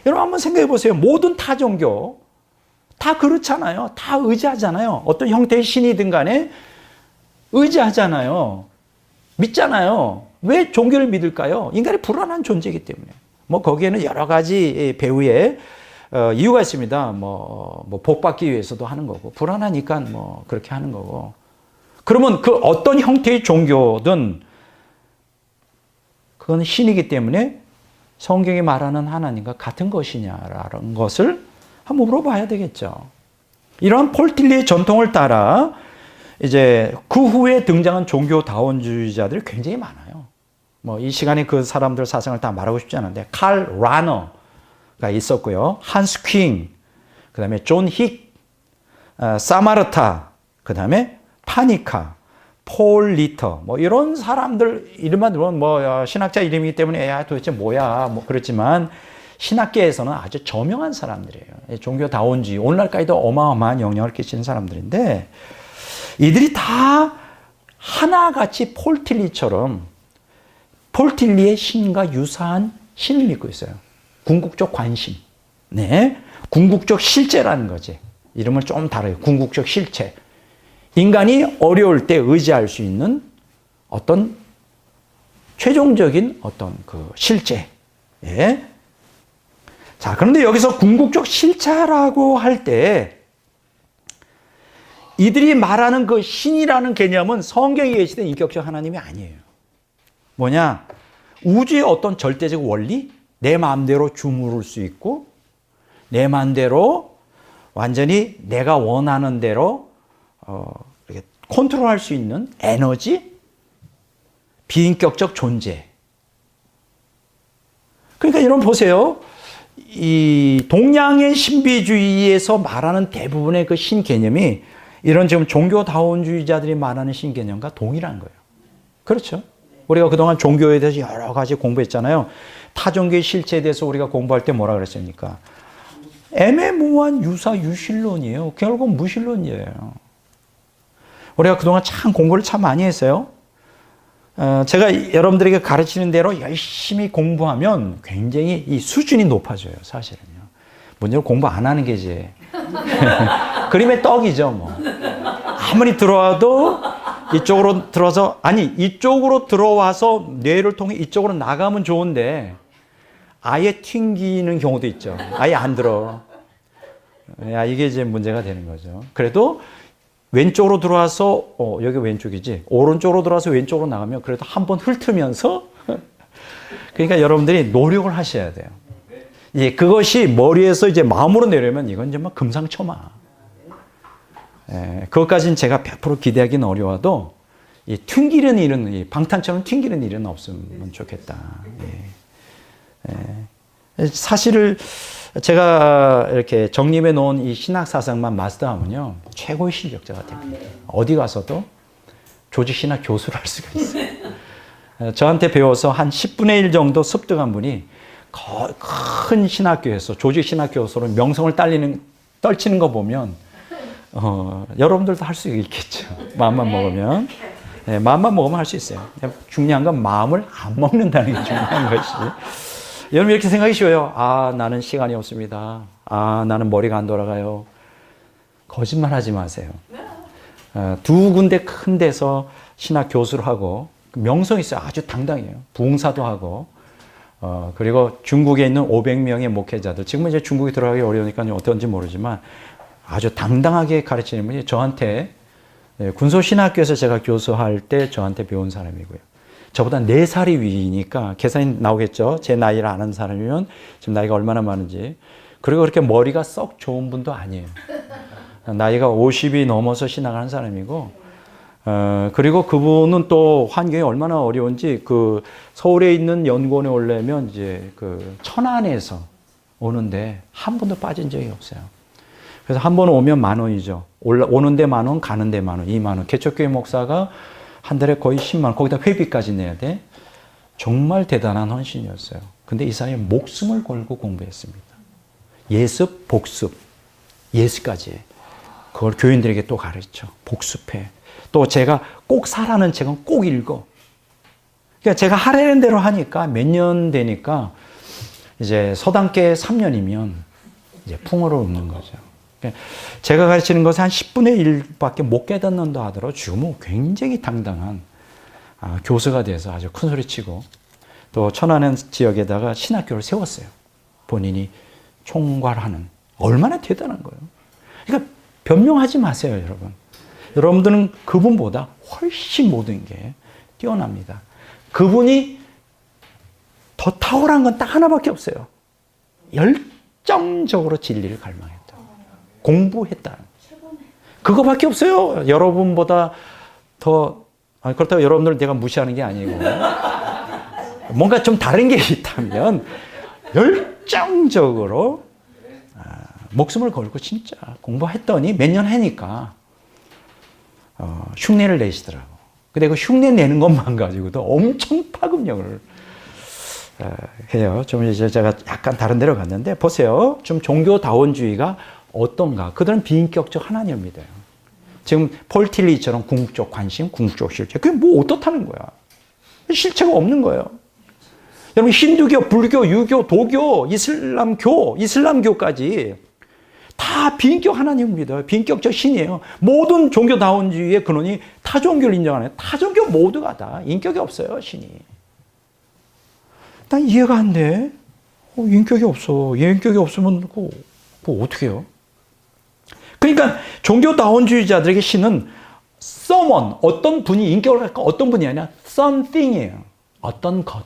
여러분 한번 생각해 보세요. 모든 타 종교 다 그렇잖아요. 다 의지하잖아요. 어떤 형태의 신이든 간에 의지하잖아요. 믿잖아요. 왜 종교를 믿을까요? 인간이 불안한 존재이기 때문에. 뭐 거기에는 여러 가지 배후에 이유가 있습니다. 뭐 복받기 위해서도 하는 거고, 불안하니까 뭐 그렇게 하는 거고. 그러면 그 어떤 형태의 종교든 그건 신이기 때문에 성경이 말하는 하나님과 같은 것이냐라는 것을 한번 물어봐야 되겠죠. 이러한 폴틸리의 전통을 따라 이제 그 후에 등장한 종교다원주의자들이 굉장히 많아요. 뭐 이 시간에 그 사람들 사상을 다 말하고 싶지 않은데 칼 라너가 있었고요. 한스 퀸, 그 다음에 존 힉, 사마르타, 그 다음에 파니카, 폴 리터, 뭐 이런 사람들 이름만 들으면 뭐 신학자 이름이기 때문에 야 도대체 뭐야 뭐 그렇지만 신학계에서는 아주 저명한 사람들이에요. 종교다원주의 오늘날까지도 어마어마한 영향을 끼치는 사람들인데 이들이 다 하나같이 폴틸리처럼 폴틸리의 신과 유사한 신을 믿고 있어요. 궁극적 관심, 네, 궁극적 실제라는 거지. 이름을 좀 다르게 궁극적 실체. 인간이 어려울 때 의지할 수 있는 어떤 최종적인 어떤 그 실제. 예. 자, 그런데 여기서 궁극적 실체라고 할 때 이들이 말하는 그 신이라는 개념은 성경에 계시던 인격적 하나님이 아니에요. 뭐냐? 우주의 어떤 절대적 원리? 내 마음대로 주무를 수 있고 내 마음대로 완전히 내가 원하는 대로 이렇게 컨트롤할 수 있는 에너지? 비인격적 존재. 그러니까 여러분 보세요. 이 동양의 신비주의에서 말하는 대부분의 그 신 개념이 이런 지금 종교다원주의자들이 말하는 신 개념과 동일한 거예요. 그렇죠? 우리가 그동안 종교에 대해서 여러 가지 공부했잖아요. 타종교의 실체에 대해서 우리가 공부할 때 뭐라 그랬습니까? 애매모호한 유사유실론이에요. 결국 무실론이에요. 우리가 그동안 참 공부를 참 많이 했어요. 제가 여러분들에게 가르치는 대로 열심히 공부하면 굉장히 이 수준이 높아져요, 사실은요. 문제는 공부 안 하는 게 이제 그림의 떡이죠, 뭐. 아무리 들어와도 이쪽으로 들어서, 아니, 이쪽으로 들어와서 뇌를 통해 이쪽으로 나가면 좋은데 아예 튕기는 경우도 있죠. 아예 안 들어. 야, 이게 이제 문제가 되는 거죠. 그래도 왼쪽으로 들어와서 여기 왼쪽이지 오른쪽으로 들어와서 왼쪽으로 나가면 그래도 한번 훑으면서 그러니까 여러분들이 노력을 하셔야 돼요. 예, 그것이 머리에서 이제 마음으로 내려면 이건 정말 금상첨화. 예, 그것까지는 제가 100% 기대하기는 어려워도 이 튕기는 일은 이 방탄처럼 튕기는 일은 없으면 좋겠다. 예. 예. 사실을 제가 이렇게 정립해 놓은 이 신학 사상만 마스터하면요 최고의 실력자가 됩니다. 어디 가서도 조직 신학 교수를 할 수가 있어요. 저한테 배워서 한 10분의 1 정도 습득한 분이 큰 신학교에서 조직 신학 교수로 명성을 떨치는 거 보면 여러분들도 할 수 있겠죠. 마음만 먹으면. 네, 마음만 먹으면 할 수 있어요. 중요한 건 마음을 안 먹는다는 게 중요한 것이. 여러분 이렇게 생각이 쉬워요. 아, 나는 시간이 없습니다. 아, 나는 머리가 안 돌아가요. 거짓말하지 마세요. 두 군데 큰 데서 신학 교수를 하고 명성이 있어요. 아주 당당해요. 부흥사도 하고 그리고 중국에 있는 500명의 목회자들 지금은 이제 중국에 들어가기 어려우니까 어떤지 모르지만 아주 당당하게 가르치는 분이 저한테 군소신학교에서 제가 교수할 때 저한테 배운 사람이고요. 저보다 4살이 위니까 계산이 나오겠죠. 제 나이를 아는 사람이면 지금 나이가 얼마나 많은지. 그리고 그렇게 머리가 썩 좋은 분도 아니에요. 나이가 50이 넘어서 신학하는 사람이고 그리고 그분은 또 환경이 얼마나 어려운지 그 서울에 있는 연구원에 오려면 이제 그 천안에서 오는데 한 번도 빠진 적이 없어요. 그래서 한 번 오면 10,000원이죠. 오는데 10,000원, 가는데 10,000원, 20,000원. 개척교회 목사가 한 달에 거의 10만 원, 거기다 회비까지 내야 돼. 정말 대단한 헌신이었어요. 근데 이 사람이 목숨을 걸고 공부했습니다. 예습, 복습. 예수까지. 그걸 교인들에게 또 가르쳐. 복습해. 또 제가 꼭 사라는 책은 꼭 읽어. 그러니까 제가 하라는 대로 하니까 몇 년 되니까 이제 서당계 3년이면 이제 풍요롭는 거죠. 그러니까 제가 가르치는 것은 한 10분의 1밖에 못 깨닫는다 하더라도 지금은 굉장히 당당한 교수가 돼서 아주 큰 소리 치고 또 천안은 지역에다가 신학교를 세웠어요. 본인이 총괄하는. 얼마나 대단한 거예요. 그러니까 변명하지 마세요, 여러분. 여러분들은 그분보다 훨씬 모든 게 뛰어납니다. 그분이 더 탁월한 건 딱 하나밖에 없어요. 열정적으로 진리를 갈망했다. 공부했다. 그거밖에 없어요. 여러분보다 더, 그렇다고 여러분들 내가 무시하는 게 아니고 뭔가 좀 다른 게 있다면 열정적으로 목숨을 걸고 진짜 공부했더니 몇 년 하니까 흉내를 내시더라고. 근데 그 흉내 내는 것만 가지고도 엄청 파급력을 해요. 좀 이제 제가 약간 다른 데로 갔는데 보세요. 좀 종교다원주의가 어떤가. 그들은 비인격적 하나님을 믿어요. 지금 폴 틸리처럼 궁극적 관심, 궁극적 실체. 그게 뭐 어떻다는 거야. 실체가 없는 거예요. 여러분 힌두교, 불교, 유교, 도교, 이슬람교까지 다 비인격 하나님을 믿어요. 비인격적 신이에요. 모든 종교다원주의의 근원이 타종교를 인정하는 거예요. 타종교 모두가 다 인격이 없어요. 신이. 난 이해가 안 돼. 인격이 없어. 인격이 없으면 그거 어떻게 해요? 그러니까 종교다원주의자들에게 신은 someone, 어떤 분이 인격을 갖고 어떤 분이 아니라 something이에요. 어떤 것.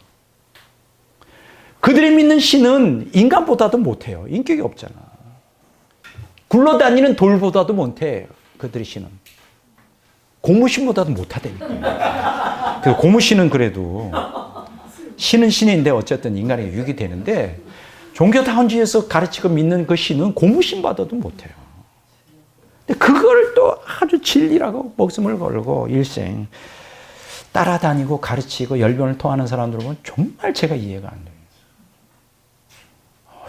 그들이 믿는 신은 인간보다도 못해요. 인격이 없잖아. 굴러다니는 돌보다도 못해. 그들의 신은. 고무신보다도 못하다니까. 그 고무신은 그래도 신은 신인데 어쨌든 인간에게 유익이 되는데 종교다원주의에서 가르치고 믿는 그 신은 고무신보다도 못해요. 근데 그걸 또 아주 진리라고 목숨을 걸고 일생 따라다니고 가르치고 열변을 토하는 사람들 보면 정말 제가 이해가 안 돼요.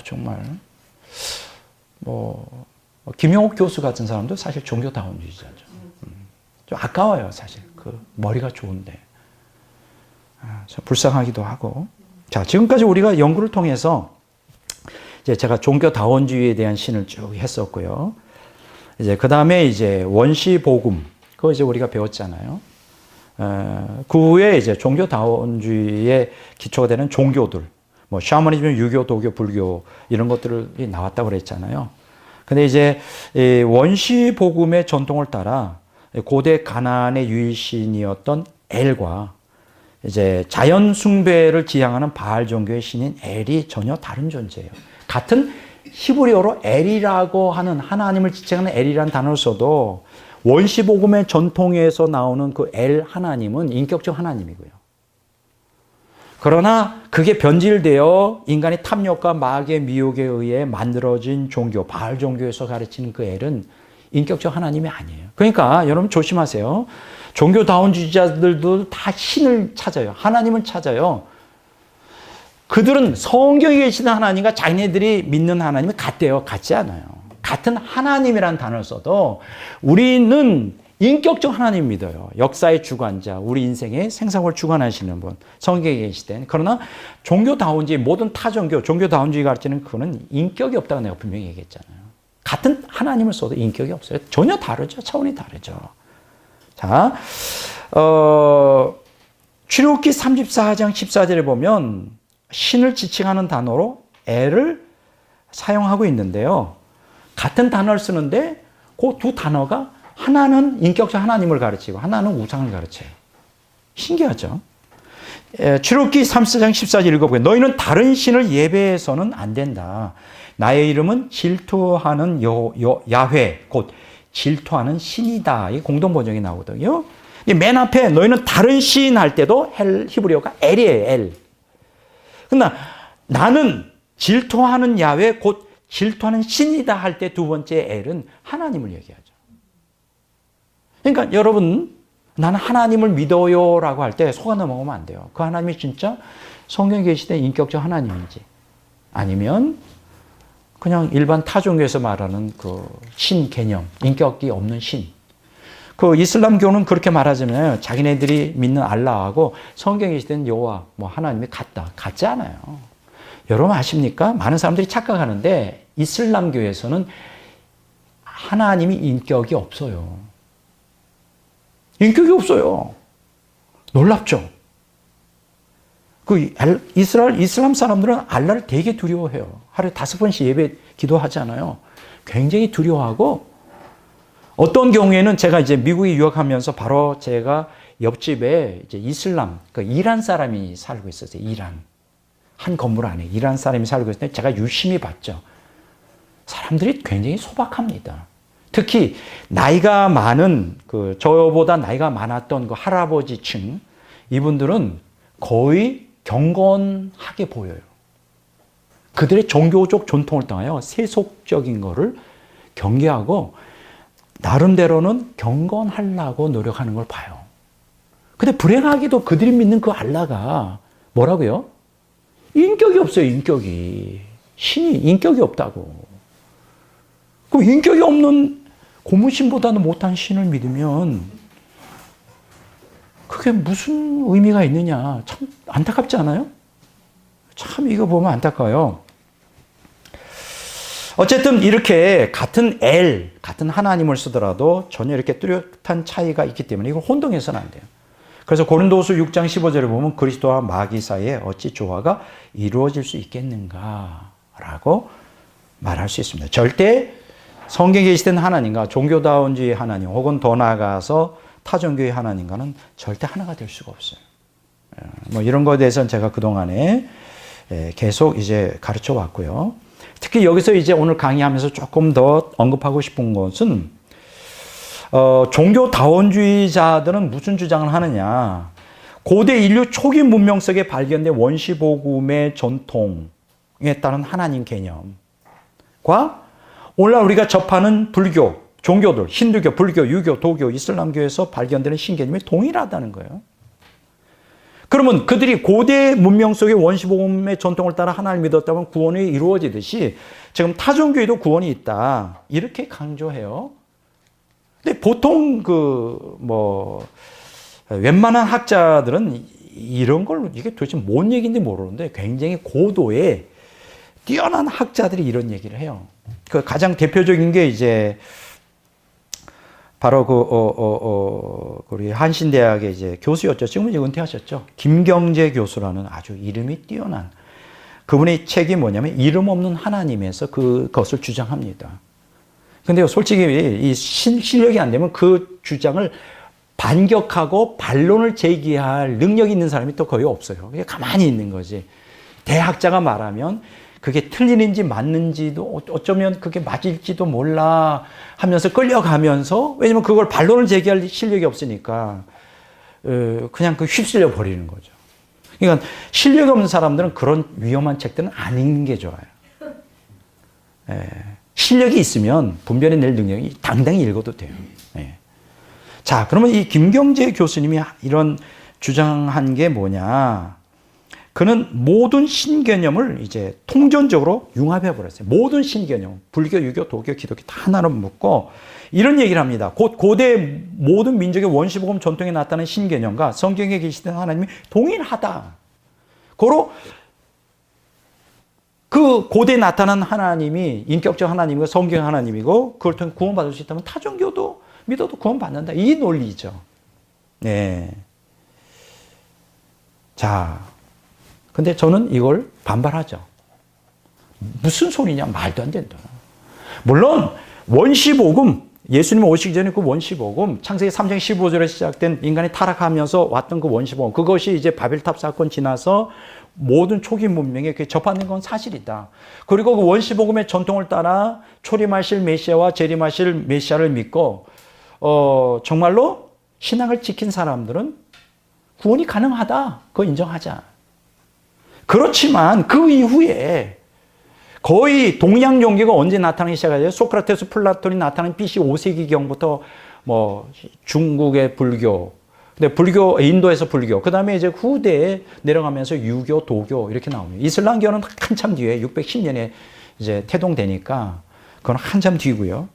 정말 김용옥 교수 같은 사람도 사실 종교다원주의자죠. 좀 아까워요, 사실. 그 머리가 좋은데. 좀 불쌍하기도 하고. 자, 지금까지 우리가 연구를 통해서 이제 제가 종교다원주의에 대한 신을 쭉 했었고요. 이제 그 다음에 이제 원시복음, 그거 이제 우리가 배웠잖아요. 그 후에 이제 종교다원주의의 기초가 되는 종교들, 뭐 샤머니즘, 유교, 도교, 불교 이런 것들이 나왔다고 그랬잖아요. 근데 이제 원시복음의 전통을 따라 고대 가나안의 유일신이었던 엘과 이제 자연 숭배를 지향하는 바알 종교의 신인 엘이 전혀 다른 존재예요. 같은 히브리어로 엘이라고 하는 하나님을 지칭하는 엘이라는 단어를 써도 원시복음의 전통에서 나오는 그 엘 하나님은 인격적 하나님이고요. 그러나 그게 변질되어 인간의 탐욕과 마귀의 미혹에 의해 만들어진 종교, 바알 종교에서 가르치는 그 엘은 인격적 하나님이 아니에요. 그러니까 여러분 조심하세요. 종교다원주의자들도 다 신을 찾아요. 하나님을 찾아요. 그들은 성경에 계시는 하나님과 자기네들이 믿는 하나님이 같대요. 같지 않아요. 같은 하나님이라는 단어를 써도 우리는 인격적 하나님 믿어요. 역사의 주관자, 우리 인생의 생사를 주관하시는 분, 성경에 계시된. 그러나 종교다원주의, 모든 타종교, 종교다원주의 가르치는 그거는 인격이 없다고 내가 분명히 얘기했잖아요. 같은 하나님을 써도 인격이 없어요. 전혀 다르죠. 차원이 다르죠. 자, 출애굽기 34장 14절에 보면 신을 지칭하는 단어로 엘을 사용하고 있는데요. 같은 단어를 쓰는데 그 두 단어가 하나는 인격적 하나님을 가르치고 하나는 우상을 가르쳐요. 신기하죠? 출애굽기 34장 14절 읽어보게요. 너희는 다른 신을 예배해서는 안 된다. 나의 이름은 질투하는 야훼, 곧 질투하는 신이다. 이 공동번역이 나오거든요. 맨 앞에 너희는 다른 신 할 때도 히브리어가 엘이에요. 엘. 그러나 나는 질투하는 야훼, 곧 질투하는 신이다 할 때 두 번째 엘은 하나님을 얘기하죠. 그러니까 여러분, 나는 하나님을 믿어요 라고 할 때 속아 넘어가면 안 돼요. 그 하나님이 진짜 성경에 계시된 인격적 하나님인지 아니면 그냥 일반 타종교에서 말하는 그 신 개념, 인격이 없는 신. 그 이슬람교는 그렇게 말하자면 자기네들이 믿는 알라하고 성경에 시된 여호와, 뭐 하나님이 같다. 같지 않아요. 여러분 아십니까? 많은 사람들이 착각하는데 이슬람교에서는 하나님이 인격이 없어요. 인격이 없어요. 놀랍죠? 그 이슬람 사람들은 알라를 되게 두려워해요. 하루에 5번씩 예배 기도하잖아요. 굉장히 두려워하고 어떤 경우에는 제가 이제 미국에 유학하면서 바로 제가 옆집에 이제 이슬람, 그 이란 사람이 살고 있었어요. 이란. 한 건물 안에 이란 사람이 살고 있었는데 제가 유심히 봤죠. 사람들이 굉장히 소박합니다. 특히 나이가 많은 저보다 나이가 많았던 그 할아버지층 이분들은 거의 경건하게 보여요. 그들의 종교적 전통을 따라요. 세속적인 거를 경계하고 나름대로는 경건하려고 노력하는 걸 봐요. 근데 불행하게도 그들이 믿는 그 알라가 뭐라고요? 인격이 없어요. 인격이. 신이 인격이 없다고. 그럼 인격이 없는 고무신보다는 못한 신을 믿으면 그게 무슨 의미가 있느냐. 참 안타깝지 않아요? 참 이거 보면 안타까워요. 어쨌든 이렇게 같은 같은 하나님을 쓰더라도 전혀 이렇게 뚜렷한 차이가 있기 때문에 이걸 혼동해서는 안 돼요. 그래서 고린도후서 6장 15절에 보면 그리스도와 마귀 사이에 어찌 조화가 이루어질 수 있겠는가라고 말할 수 있습니다. 절대 성경에 계시된 하나님과 종교다운주의 하나님 혹은 더 나아가서 타종교의 하나님과는 절대 하나가 될 수가 없어요. 뭐 이런 거에 대해서는 제가 그동안에 계속 이제 가르쳐 왔고요. 특히 여기서 이제 오늘 강의하면서 조금 더 언급하고 싶은 것은 종교다원주의자들은 무슨 주장을 하느냐. 고대 인류 초기 문명 속에 발견된 원시복음의 전통에 따른 하나님 개념과 오늘날 우리가 접하는 불교, 종교들, 힌두교, 불교, 유교, 도교, 이슬람교에서 발견되는 신개념이 동일하다는 거예요. 그러면 그들이 고대 문명 속의 원시복음의 전통을 따라 하나님을 믿었다면 구원이 이루어지듯이 지금 타종교에도 구원이 있다. 이렇게 강조해요. 근데 보통 웬만한 학자들은 이런 걸 이게 도대체 뭔 얘기인지 모르는데 굉장히 고도의 뛰어난 학자들이 이런 얘기를 해요. 그 가장 대표적인 게 이제 바로 우리 한신대학의 이제 교수였죠. 지금은 이제 은퇴하셨죠. 김경재 교수라는 아주 이름이 뛰어난 그분의 책이 뭐냐면 이름 없는 하나님에서 그것을 주장합니다. 근데 솔직히 이 실력이 안 되면 그 주장을 반격하고 반론을 제기할 능력이 있는 사람이 또 거의 없어요. 그냥 가만히 있는 거지. 대학자가 말하면 그게 틀리는지 맞는지도 어쩌면 그게 맞을지도 몰라 하면서 끌려가면서 왜냐면 그걸 반론을 제기할 실력이 없으니까 그냥 휩쓸려 버리는 거죠. 그러니까 실력이 없는 사람들은 그런 위험한 책들은 안 읽는 게 좋아요. 실력이 있으면 분별해낼 능력이 당당히 읽어도 돼요. 자, 그러면 이 김경재 교수님이 이런 주장한 게 뭐냐? 그는 모든 신개념을 이제 통전적으로 융합해 버렸어요. 모든 신개념, 불교, 유교, 도교, 기독교 다 하나로 묶고 이런 얘기를 합니다. 곧 고대 모든 민족의 원시복음 전통에 나타난 신개념과 성경에 계시던 하나님이 동일하다. 고로 그 고대에 나타난 하나님이 인격적 하나님이고 성경 하나님이고 그걸 통해 구원받을 수 있다면 타종교도 믿어도 구원받는다. 이 논리죠. 네. 자, 근데 저는 이걸 반발하죠. 무슨 소리냐? 말도 안 된다. 물론 원시복음, 예수님 오시기 전에 그 원시복음, 창세기 3장 15절에 시작된 인간이 타락하면서 왔던 그 원시복음, 그것이 이제 바벨탑 사건 지나서 모든 초기 문명에 접하는 건 사실이다. 그리고 그 원시복음의 전통을 따라 초림하실 메시아와 재림하실 메시아를 믿고 정말로 신앙을 지킨 사람들은 구원이 가능하다. 그거 인정하자. 그렇지만 그 이후에 거의 동양 종교가 언제 나타나기 시작하죠? 소크라테스, 플라톤이 나타난 BC 5세기경부터 뭐 중국의 불교, 근데 불교, 인도에서 불교, 그 다음에 이제 후대에 내려가면서 유교, 도교 이렇게 나옵니다. 이슬람교는 한참 뒤에 610년에 이제 태동되니까 그건 한참 뒤고요.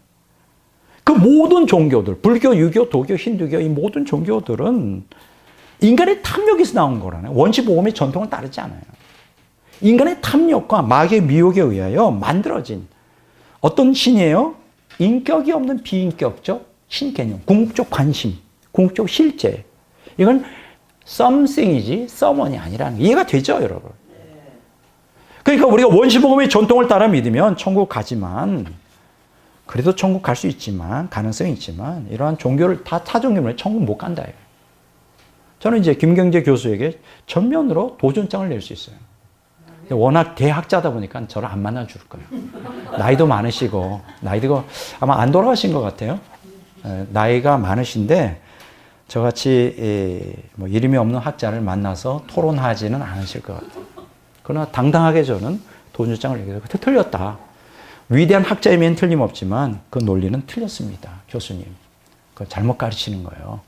그 모든 종교들, 불교, 유교, 도교, 힌두교 이 모든 종교들은 인간의 탐욕에서 나온 거라네요. 원시복음의 전통을 따르지 않아요. 인간의 탐욕과 마귀의 미혹에 의하여 만들어진 어떤 신이에요? 인격이 없는 비인격적 신개념, 궁극적 관심, 궁극적 실제. 이건 something이지 someone이 아니라는 게 이해가 되죠, 여러분? 그러니까 우리가 원시복음의 전통을 따라 믿으면 천국 가지만 그래도 천국 갈 수 있지만 가능성이 있지만 이러한 종교를 다 타종교면 천국 못 간다. 저는 이제 김경재 교수에게 전면으로 도전장을 낼 수 있어요. 워낙 대학자다 보니까 저를 안 만나줄 거예요. 나이도 많으시고 나이도 아마 안 돌아가신 것 같아요. 나이가 많으신데 저같이 뭐 이름이 없는 학자를 만나서 토론하지는 않으실 것 같아요. 그러나 당당하게 저는 도전장을 내게 되고 틀렸다. 위대한 학자이면 틀림없지만 그 논리는 틀렸습니다. 교수님. 그 잘못 가르치는 거예요.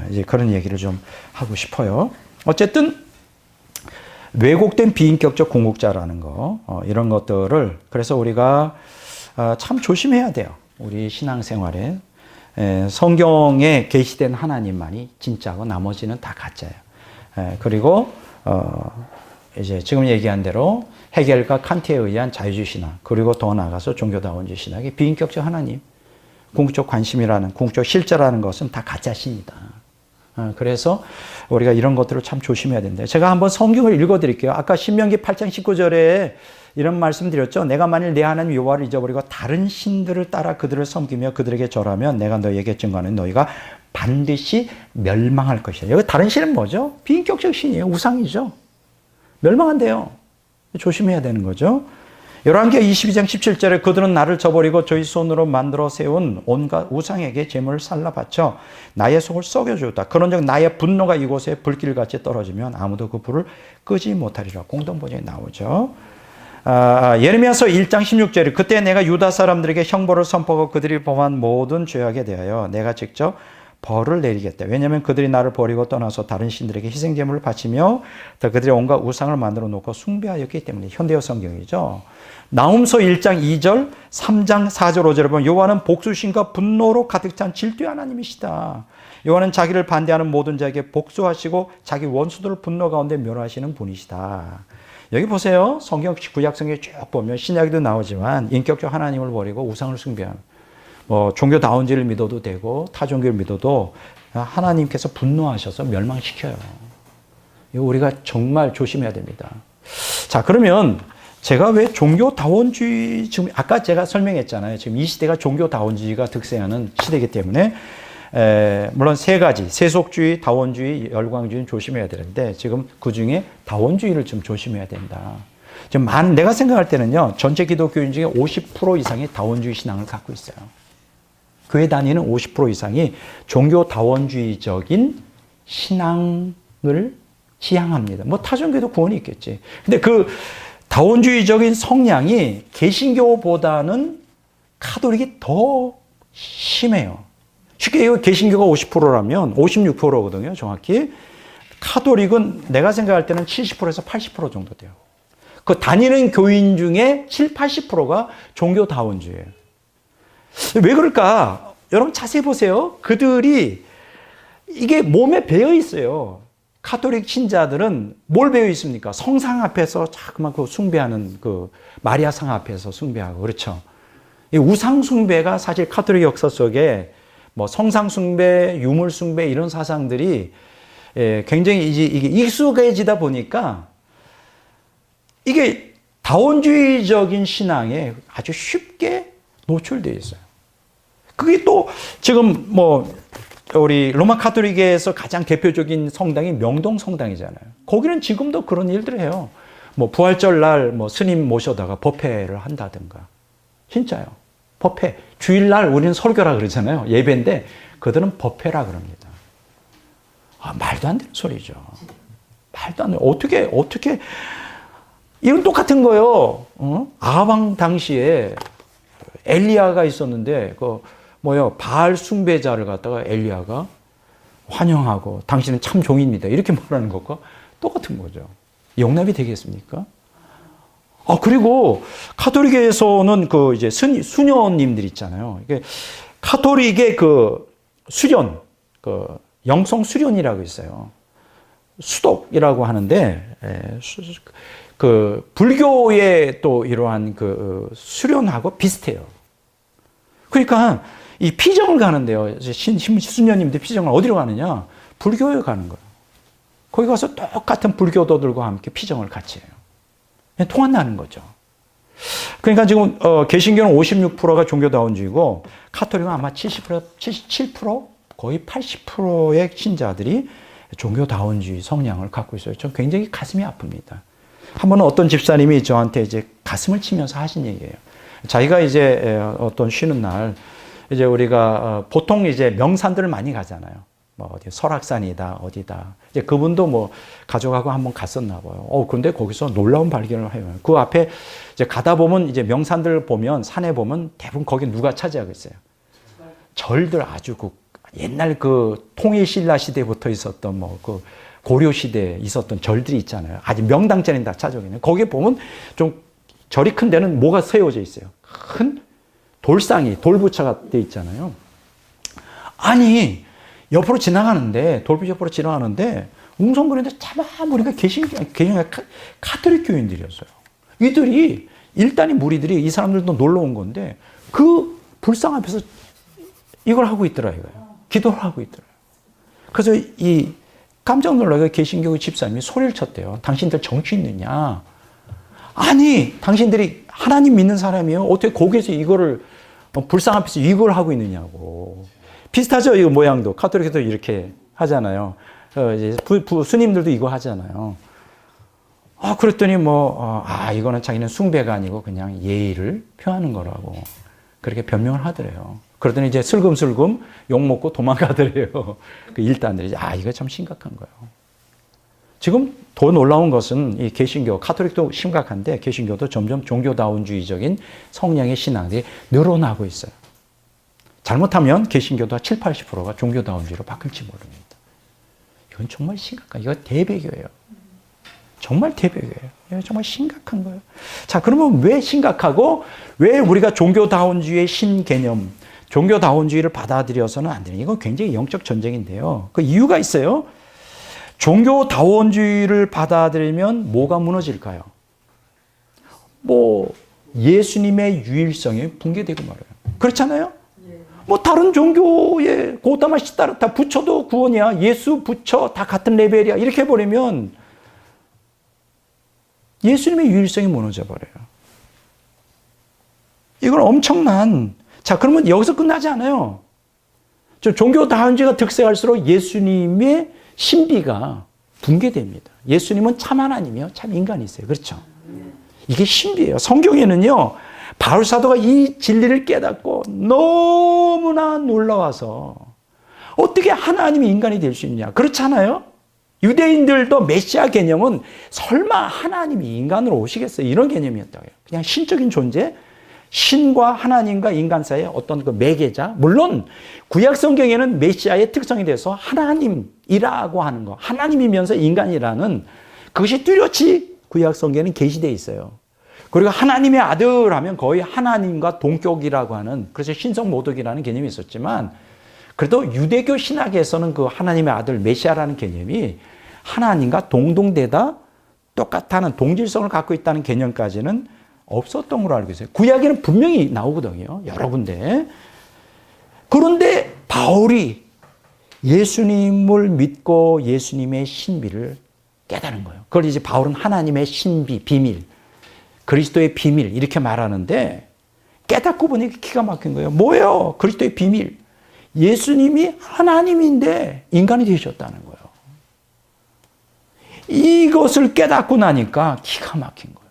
이제 그런 얘기를 좀 하고 싶어요. 어쨌든 왜곡된 비인격적 궁극자라는 거 이런 것들을 그래서 우리가 참 조심해야 돼요. 우리 신앙생활에 성경에 계시된 하나님만이 진짜고 나머지는 다 가짜예요. 그리고 이제 지금 얘기한 대로 헤겔과 칸트에 의한 자유주의 신학 그리고 더 나아가서 종교다원주의 신학의 비인격적 하나님 궁극적 관심이라는 궁극적 실제라는 것은 다 가짜십니다. 그래서 우리가 이런 것들을 참 조심해야 된다. 제가 한번 성경을 읽어드릴게요. 아까 신명기 8장 19절에 이런 말씀 드렸죠. 내가 만일 내 하나님 여호와를 잊어버리고 다른 신들을 따라 그들을 섬기며 그들에게 절하면 내가 너희에게 증거하는 너희가 반드시 멸망할 것이다. 여기 다른 신은 뭐죠? 비인격적 신이에요. 우상이죠. 멸망한대요. 조심해야 되는 거죠. 열왕기하 22장 17절에 그들은 나를 저버리고 저희 손으로 만들어 세운 온갖 우상에게 제물을 살라 바쳐 나의 속을 썩여주었다. 그런즉 나의 분노가 이곳에 불길같이 떨어지면 아무도 그 불을 끄지 못하리라. 공동번역에 나오죠. 예레미야서 1장 16절에 그때 내가 유다 사람들에게 형벌을 선포하고 그들이 범한 모든 죄악에 대하여 내가 직접 벌을 내리겠다. 왜냐하면 그들이 나를 버리고 떠나서 다른 신들에게 희생제물을 바치며 그들이 온갖 우상을 만들어 놓고 숭배하였기 때문에 현대어 성경이죠. 나훔서 1장 2절, 3장 4절 5절에 보면 여호와는 복수심과 분노로 가득 찬 질투의 하나님이시다. 여호와는 자기를 반대하는 모든 자에게 복수하시고 자기 원수들을 분노 가운데 멸하시는 분이시다. 여기 보세요. 성경 구약성경에 쭉 보면 신약에도 나오지만 인격적 하나님을 버리고 우상을 숭배하는 종교다운지를 믿어도 되고 타종교를 믿어도 하나님께서 분노하셔서 멸망시켜요. 이거 우리가 정말 조심해야 됩니다. 자, 그러면 제가 왜 종교다원주의, 지금 아까 제가 설명했잖아요. 지금 이 시대가 종교다원주의가 득세하는 시대이기 때문에 물론 세 가지, 세속주의, 다원주의, 열광주의는 조심해야 되는데 지금 그중에 다원주의를 좀 조심해야 된다. 지금 내가 생각할 때는요. 전체 기독교인 중에 50% 이상이 다원주의 신앙을 갖고 있어요. 교회 다니는 50% 이상이 종교다원주의적인 신앙을 지향합니다. 뭐 타종교도 구원이 있겠지. 근데 그 다원주의적인 성향이 개신교보다는 카톨릭이 더 심해요. 쉽게 얘기하면 개신교가 50%라면 56%거든요. 정확히. 카톨릭은 내가 생각할 때는 70%에서 80% 정도 돼요. 그 다니는 교인 중에 7, 80%가 종교다원주의예요. 왜 그럴까? 여러분 자세히 보세요. 그들이 이게 몸에 배어 있어요. 카톨릭 신자들은 뭘 배어 있습니까? 성상 앞에서 자꾸만 그 숭배하는 그 마리아 상 앞에서 숭배하고 그렇죠. 이 우상 숭배가 사실 카톨릭 역사 속에 뭐 성상 숭배, 유물 숭배 이런 사상들이 굉장히 이게 익숙해지다 보니까 이게 다원주의적인 신앙에 아주 쉽게 노출되어 있어요. 그게 또 지금 뭐 우리 로마 카톨릭에서 가장 대표적인 성당이 명동 성당이잖아요. 거기는 지금도 그런 일들을 해요. 뭐 부활절 날 뭐 스님 모셔다가 법회를 한다든가. 진짜요. 법회. 주일날 우리는 설교라 그러잖아요. 예배인데 그들은 법회라 그럽니다. 말도 안 되는 소리죠. 말도 안 돼. 어떻게 이건 똑같은 거예요. 아방 당시에 엘리야가 있었는데 바알 숭배자를 갖다가 엘리야가 환영하고 당신은 참 종입니다. 이렇게 말하는 것과 똑같은 거죠. 용납이 되겠습니까? 그리고 카톨릭에서는 그 이제 수녀님들 있잖아요. 이게 카톨릭의 그 수련, 그 영성 수련이라고 있어요. 수독이라고 하는데, 그 불교의 또 이러한 그 수련하고 비슷해요. 그러니까 이 피정을 가는데요. 수녀님들 피정을 어디로 가느냐? 불교에 가는 거예요. 거기 가서 똑같은 불교도들과 함께 피정을 같이 해요. 통한다는 거죠. 그러니까 지금 개신교는 56%가 종교다원주의고 카톨릭은 아마 70%, 77%, 거의 80%의 신자들이 종교다원주의 성향을 갖고 있어요. 전 굉장히 가슴이 아픕니다. 한 번은 어떤 집사님이 저한테 이제 가슴을 치면서 하신 얘기예요. 자기가 이제 어떤 쉬는 날 이제 우리가 보통 이제 명산들을 많이 가잖아요. 뭐 어디 설악산이다 어디다. 이제 그분도 뭐 가족하고 한번 갔었나 봐요. 그런데 거기서 놀라운 발견을 해요. 그 앞에 이제 가다 보면 이제 명산들 보면 산에 보면 대부분 거기 누가 차지하겠어요? 절들 아주 그 옛날 그 통일신라 시대부터 있었던 뭐 그 고려 시대에 있었던 절들이 있잖아요. 아주 명당자는 다 차지하고 있는. 거기에 보면 좀 절이 큰 데는 뭐가 세워져 있어요. 큰 돌상이 돌부처가 돼 있잖아요. 아니 옆으로 지나가는데 돌부처 옆으로 지나가는데 웅성거리는데 차마 우리가 개신교 카톨릭 교인들이었어요. 이들이 일단이 무리들이 이 사람들도 놀러 온 건데 그 불상 앞에서 이걸 하고 있더라 이거예요. 기도를 하고 있더라. 그래서 이 깜짝 놀라게 개신교 집사님이 소리를 쳤대요. 당신들 정치 있느냐? 아니 당신들이 하나님 믿는 사람이에요. 어떻게 거기에서 이거를 불상 앞에서 이걸 하고 있느냐고. 비슷하죠? 이 모양도 카톨릭에도 이렇게 하잖아요. 이제 스님들도 이거 하잖아요. 그랬더니 이거는 자기는 숭배가 아니고 그냥 예의를 표하는 거라고 그렇게 변명을 하더래요. 그러더니 이제 슬금슬금 욕먹고 도망가더래요. 그 일단들이. 이거 참 심각한 거예요. 지금 더 놀라운 것은 이 개신교, 카톨릭도 심각한데 개신교도 점점 종교다원주의적인 성향의 신앙들이 늘어나고 있어요. 잘못하면 개신교도 7, 80%가 종교다원주의로 바뀔지 모릅니다. 이건 정말 심각한, 이거 대배교예요. 정말 대배교예요. 이거 정말 심각한 거예요. 자, 그러면 왜 심각하고 왜 우리가 종교다원주의의 신개념, 종교다원주의를 받아들여서는 안 되는, 이건 굉장히 영적 전쟁인데요. 그 이유가 있어요. 종교다원주의를 받아들이면 뭐가 무너질까요? 예수님의 유일성이 붕괴되고 말아요. 그렇잖아요? 다른 종교에 고다마시 따라 다 부처도 구원이야. 예수, 부처 다 같은 레벨이야. 이렇게 해버리면 예수님의 유일성이 무너져 버려요. 이건 엄청난. 자, 그러면 여기서 끝나지 않아요. 종교다원주의가 득세할수록 예수님의 신비가 붕괴됩니다. 예수님은 참 하나님이요, 참 인간이세요. 그렇죠? 이게 신비예요. 성경에는요, 바울 사도가 이 진리를 깨닫고 너무나 놀라워서 어떻게 하나님이 인간이 될 수 있냐. 그렇잖아요? 유대인들도 메시아 개념은 설마 하나님이 인간으로 오시겠어요? 이런 개념이었다고요. 그냥 신적인 존재, 신과 하나님과 인간 사이의 어떤 그 매개자. 물론 구약 성경에는 메시아의 특성이 돼서 하나님이라고 하는 거, 하나님이면서 인간이라는 그것이 뚜렷이 구약 성경에는 계시되어 있어요. 그리고 하나님의 아들 하면 거의 하나님과 동격이라고 하는, 그래서 신성모독이라는 개념이 있었지만, 그래도 유대교 신학에서는 그 하나님의 아들 메시아라는 개념이 하나님과 동등되다, 똑같다는 동질성을 갖고 있다는 개념까지는 없었던 걸로 알고 있어요. 구약에는 분명히 나오거든요. 여러 군데. 그런데 바울이 예수님을 믿고 예수님의 신비를 깨달은 거예요. 그걸 이제 바울은 하나님의 신비, 비밀, 그리스도의 비밀 이렇게 말하는데 깨닫고 보니 기가 막힌 거예요. 뭐예요? 그리스도의 비밀. 예수님이 하나님인데 인간이 되셨다는 거예요. 이것을 깨닫고 나니까 기가 막힌 거예요.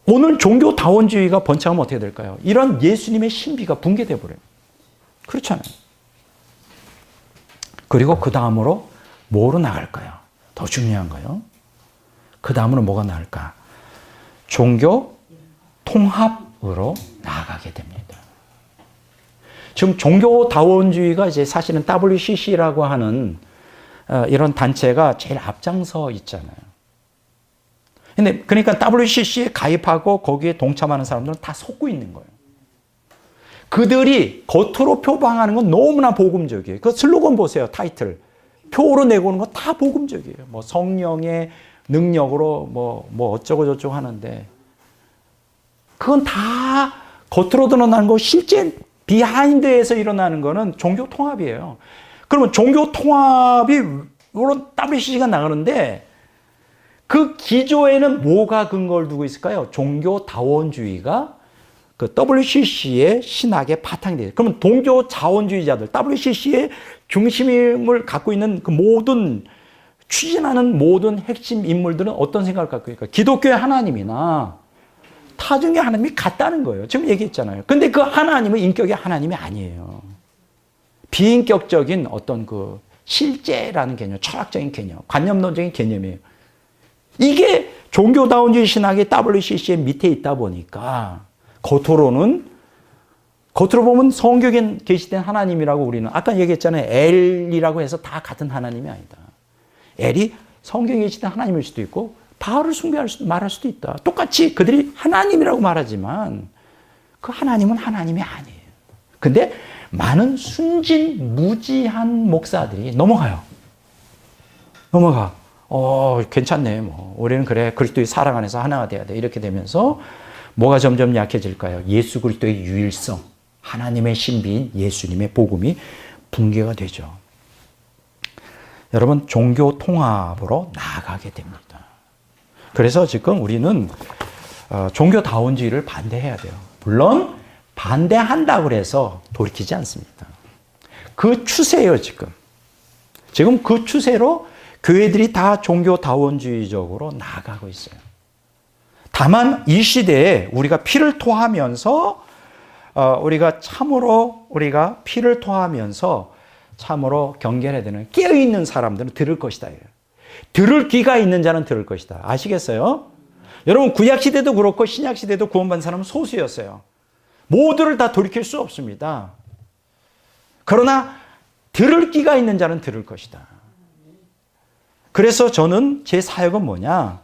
오늘 종교다원주의가 번창하면 어떻게 될까요? 이런 예수님의 신비가 붕괴돼 버려요. 그렇잖아요. 그리고 그 다음으로 뭐로 나갈까요? 더 중요한 거요. 그 다음으로 뭐가 나을까? 종교 통합으로 나아가게 됩니다. 지금 종교다원주의가 이제 사실은 WCC라고 하는 이런 단체가 제일 앞장서 있잖아요. 근데 그러니까 WCC에 가입하고 거기에 동참하는 사람들은 다 속고 있는 거예요. 그들이 겉으로 표방하는 건 너무나 복음적이에요. 그 슬로건 보세요. 타이틀. 표로 내고 오는 거 다 복음적이에요. 뭐 성령의 능력으로 뭐 어쩌고 저쩌고 하는데 그건 다 겉으로 드러나는 거 실제 비하인드에서 일어나는 거는 종교 통합이에요. 그러면 종교 통합이 물론 WCC가 나가는데 그 기조에는 뭐가 근거를 두고 있을까요? 종교다원주의가 그 WCC의 신학의 바탕이 돼요. 그러면 종교자원주의자들, WCC의 중심을 갖고 있는 그 모든 추진하는 모든 핵심 인물들은 어떤 생각을 갖고 있을까요? 기독교의 하나님이나 타종의 하나님이 같다는 거예요. 지금 얘기했잖아요. 근데 그 하나님은 인격의 하나님이 아니에요. 비인격적인 어떤 그 실제라는 개념, 철학적인 개념, 관념론적인 개념이에요. 이게 종교다원주의 신학이 WCC의 밑에 있다 보니까 겉으로 보면 성경에 계시된 하나님이라고 우리는 아까 얘기했잖아요. 엘이라고 해서 다 같은 하나님이 아니다. 엘이 성경에 계시된 하나님일 수도 있고 바알을 말할 수도 있다. 똑같이 그들이 하나님이라고 말하지만 그 하나님은 하나님이 아니에요. 근데 많은 순진무지한 목사들이 넘어가. 괜찮네. 우리는 그래. 그리스도의 사랑 안에서 하나가 돼야 돼. 이렇게 되면서 뭐가 점점 약해질까요? 예수 그리스도의 유일성, 하나님의 신비인 예수님의 복음이 붕괴가 되죠. 여러분, 종교 통합으로 나아가게 됩니다. 그래서 지금 우리는 종교다원주의를 반대해야 돼요. 물론 반대한다고 해서 돌이키지 않습니다. 그 추세예요, 지금. 지금 그 추세로 교회들이 다 종교다원주의적으로 나아가고 있어요. 다만 이 시대에 우리가 피를 토하면서 우리가 피를 토하면서 참으로 경계해야 되는 깨어있는 사람들은 들을 것이다. 들을 귀가 있는 자는 들을 것이다. 아시겠어요? 여러분 구약시대도 그렇고 신약시대도 구원받은 사람은 소수였어요. 모두를 다 돌이킬 수 없습니다. 그러나 들을 귀가 있는 자는 들을 것이다. 그래서 저는 제 사역은 뭐냐?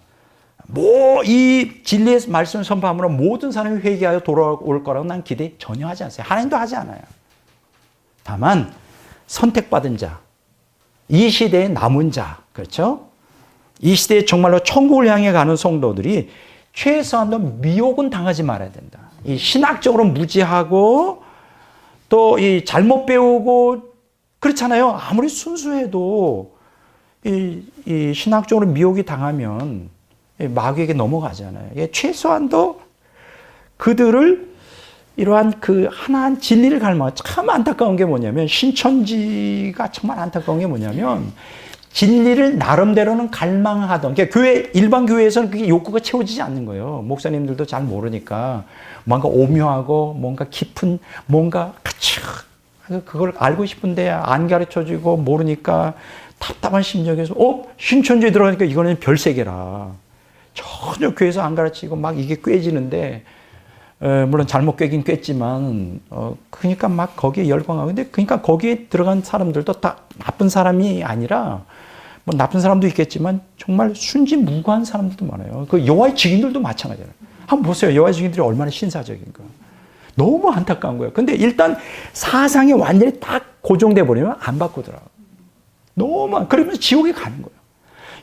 이 진리의 말씀을 선포함으로 모든 사람이 회개하여 돌아올 거라고 난 기대 전혀 하지 않아요. 하나님도 하지 않아요. 다만 선택받은 자, 이 시대의 남은 자, 그렇죠? 이 시대에 정말로 천국을 향해 가는 성도들이 최소한도 미혹은 당하지 말아야 된다. 이 신학적으로 무지하고 또 이 잘못 배우고 그렇잖아요. 아무리 순수해도 이 신학적으로 미혹이 당하면 마귀에게 넘어가잖아요. 최소한도 그들을 이러한 그 하나한 진리를 갈망. 참 안타까운 게 뭐냐면 신천지가 정말 안타까운 게 뭐냐면 진리를 나름대로는 갈망하던 교회 일반 교회에서는 그게 욕구가 채워지지 않는 거예요. 목사님들도 잘 모르니까 뭔가 오묘하고 뭔가 깊은 뭔가 그걸 알고 싶은데 안 가르쳐주고 모르니까 답답한 심정에서 신천지에 들어가니까 이거는 별세계라. 전혀 교회에서 안 가르치고 막 이게 꿰지는데 물론 잘못 꿰긴 꿰지만 그러니까 막 거기에 열광하고 근데 그러니까 거기에 들어간 사람들도 다 나쁜 사람이 아니라 뭐 나쁜 사람도 있겠지만 정말 순진무구한 사람들도 많아요. 그 여호와의 증인들도 마찬가지예요. 한번 보세요. 여호와의 증인들이 얼마나 신사적인가. 너무 안타까운 거예요. 근데 일단 사상이 완전히 딱 고정돼 버리면 안 바꾸더라고요. 그러면서 지옥에 가는 거예요.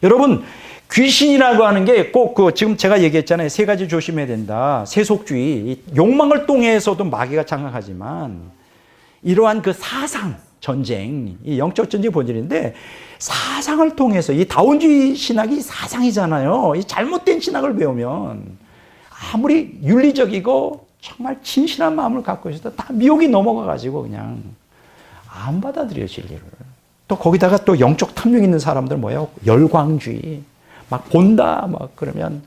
여러분 귀신이라고 하는 게 꼭 지금 제가 얘기했잖아요. 세 가지 조심해야 된다. 세속주의, 욕망을 통해서도 마귀가 장악하지만 이러한 그 사상 전쟁, 이 영적 전쟁의 본질인데 사상을 통해서 이 다원주의 신학이 사상이잖아요. 이 잘못된 신학을 배우면 아무리 윤리적이고 정말 진실한 마음을 갖고 있어도 다 미혹이 넘어가가지고 그냥 안 받아들여요, 진리를. 또 거기다가 또 영적 탐욕 있는 사람들 뭐예요? 열광주의. 막 본다, 막 그러면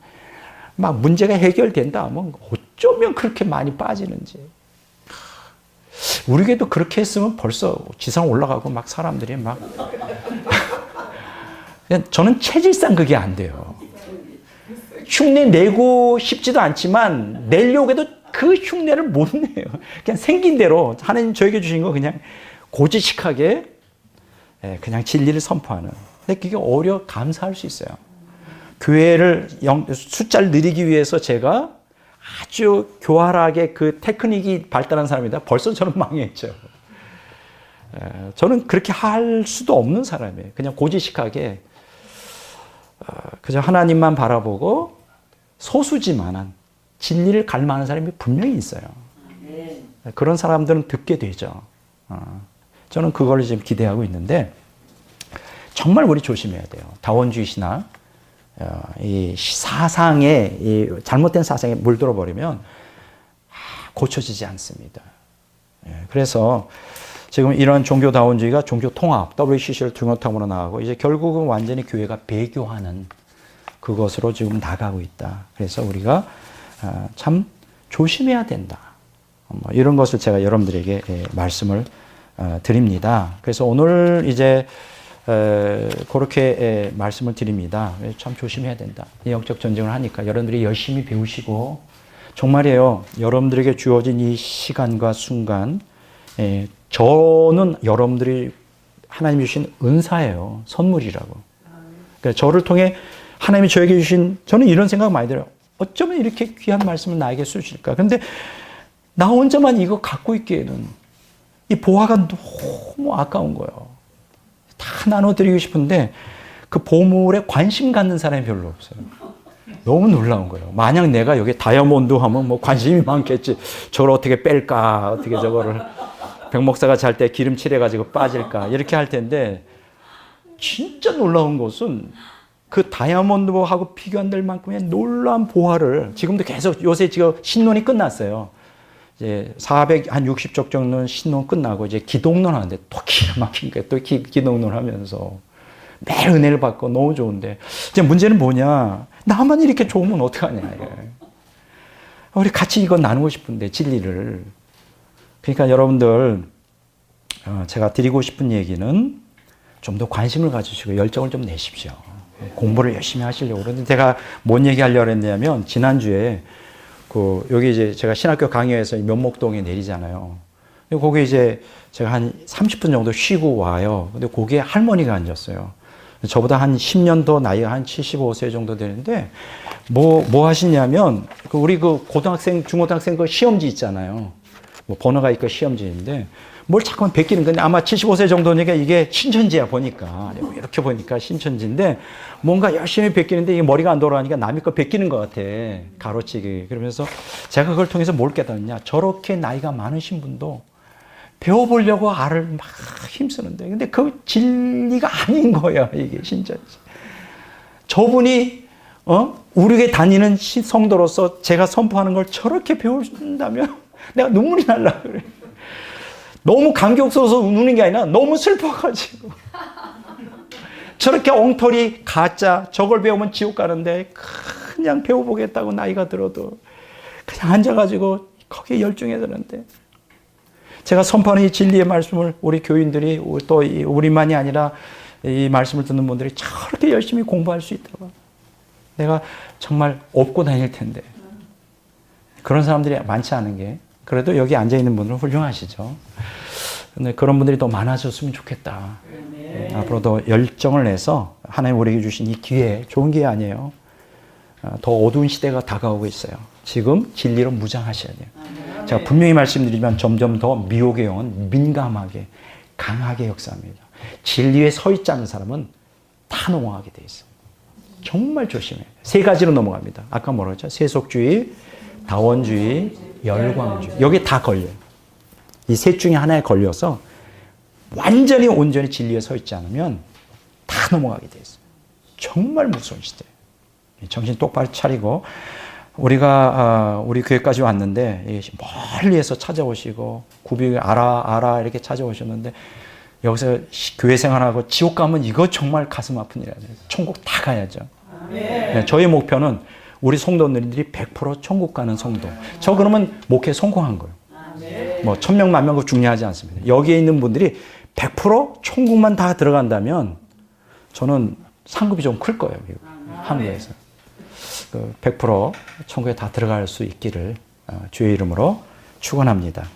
막 문제가 해결된다. 뭐 어쩌면 그렇게 많이 빠지는지. 우리 교회도 그렇게 했으면 벌써 지상 올라가고 막 사람들이 막. 저는 체질상 그게 안 돼요. 흉내 내고 싶지도 않지만 내려고 해도 그 흉내를 못 내요. 그냥 생긴 대로 하나님 저에게 주신 거 그냥 고지식하게 그냥 진리를 선포하는. 근데 그게 오히려 감사할 수 있어요. 교회를 숫자를 늘리기 위해서 제가 아주 교활하게 그 테크닉이 발달한 사람이다. 벌써 저는 망했죠. 저는 그렇게 할 수도 없는 사람이에요. 그냥 고지식하게 그저 하나님만 바라보고 소수지만은 진리를 갈망하는 사람이 분명히 있어요. 그런 사람들은 듣게 되죠. 저는 그걸 지금 기대하고 있는데 정말 우리 조심해야 돼요. 다원주의 신학, 이 사상에 이 잘못된 사상에 물들어 버리면 고쳐지지 않습니다. 그래서 지금 이런 종교다원주의가 종교통합, WCC를 중요탐으로 나가고 이제 결국은 완전히 교회가 배교하는 그것으로 지금 나가고 있다. 그래서 우리가 참 조심해야 된다. 이런 것을 제가 여러분들에게 말씀을 드립니다. 그래서 오늘 이제 그렇게 말씀을 드립니다. 참 조심해야 된다. 영적 전쟁을 하니까 여러분들이 열심히 배우시고 정말이에요. 여러분들에게 주어진 이 시간과 순간 저는 여러분들이 하나님이 주신 은사예요. 선물이라고. 그러니까 저를 통해 하나님이 저에게 주신 저는 이런 생각 많이 들어요. 어쩌면 이렇게 귀한 말씀을 나에게 주실까. 그런데 나 혼자만 이거 갖고 있기에는 이 보화가 너무 아까운 거예요. 다 나눠드리고 싶은데 그 보물에 관심 갖는 사람이 별로 없어요. 너무 놀라운 거예요. 만약 내가 여기 다이아몬드 하면 뭐 관심이 많겠지. 저걸 어떻게 뺄까? 어떻게 저거를 백 목사가 잘 때 기름 칠해가지고 빠질까? 이렇게 할 텐데 진짜 놀라운 것은 그 다이아몬드하고 비교 안 될 만큼의 놀라운 보화를 지금도 계속 요새 지금 신론이 끝났어요. 이제 460쪽 정도는 신론 끝나고 이제 기독론 하는데 또 기가 막힌 거예요. 또 기독론 하면서 매일 은혜를 받고 너무 좋은데 이제 문제는 뭐냐? 나만 이렇게 좋으면 어떡하냐? 우리 같이 이거 나누고 싶은데 진리를. 그러니까 여러분들 제가 드리고 싶은 얘기는 좀 더 관심을 가지시고 열정을 좀 내십시오. 공부를 열심히 하시려고. 그런데 제가 뭔 얘기 하려고 했냐면 지난주에 여기 이제 제가 신학교 강의에서 면목동에 내리잖아요. 거기 이제 제가 한 30분 정도 쉬고 와요. 근데 거기에 할머니가 앉았어요. 저보다 한 10년 더 나이가 한 75세 정도 되는데 뭐 하시냐면 우리 그 고등학생, 중고등학생 그 시험지 있잖아요. 뭐 번호가 있고 시험지인데 뭘 자꾸만 베끼는 건데 아마 75세 정도니까 이게 신천지야 보니까 이렇게 보니까 신천지인데 뭔가 열심히 베끼는데 이게 머리가 안 돌아가니까 남의 거 베끼는 것 같아. 가로치기. 그러면서 제가 그걸 통해서 뭘 깨달았냐. 저렇게 나이가 많으신 분도 배워보려고 알을 막 힘쓰는데 근데 그 진리가 아닌 거야. 이게 신천지. 저분이 우리에게 다니는 성도로서 제가 선포하는 걸 저렇게 배운다면 내가 눈물이 날라 그래. 너무 감격스러워서 우는 게 아니라 너무 슬퍼가지고 저렇게 엉터리 가짜 저걸 배우면 지옥 가는데 그냥 배워보겠다고 나이가 들어도 그냥 앉아가지고 거기에 열중해야 되는데 제가 선포하는 이 진리의 말씀을 우리 교인들이 또 우리만이 아니라 이 말씀을 듣는 분들이 저렇게 열심히 공부할 수 있다고 내가 정말 업고 다닐 텐데 그런 사람들이 많지 않은 게 그래도 여기 앉아있는 분들은 훌륭하시죠. 근데 그런 분들이 더 많아졌으면 좋겠다. 네, 앞으로도 열정을 내서 하나님 우리에게 주신 이 기회, 좋은 기회 아니에요. 더 어두운 시대가 다가오고 있어요. 지금 진리로 무장하셔야 돼요. 제가 분명히 말씀드리면 점점 더 미혹의 영은 민감하게, 강하게 역사합니다. 진리에 서 있지 않은 사람은 다 넘어가게 돼 있어요. 정말 조심해요. 세 가지로 넘어갑니다. 아까 뭐라고 했죠? 세속주의, 다원주의, 열광주의. 여기 다 걸려요. 이 셋 중에 하나에 걸려서 완전히 온전히 진리에 서 있지 않으면 다 넘어가게 돼 있어요. 정말 무서운 시대예요. 정신 똑바로 차리고 우리가 우리 교회까지 왔는데 멀리에서 찾아오시고 구비 알아 이렇게 찾아오셨는데 여기서 교회 생활하고 지옥 가면 이거 정말 가슴 아픈 일이에요. 천국 다 가야죠. 네, 저희 목표는 우리 성도들이 100% 천국 가는 성도. 저 그러면 목회 성공한 거예요. 뭐 1000명, 10,000명 그거 중요하지 않습니다. 여기에 있는 분들이 100% 천국만 다 들어간다면 저는 상급이 좀 클 거예요. 한국에서. 100% 천국에 다 들어갈 수 있기를 주의 이름으로 축원합니다.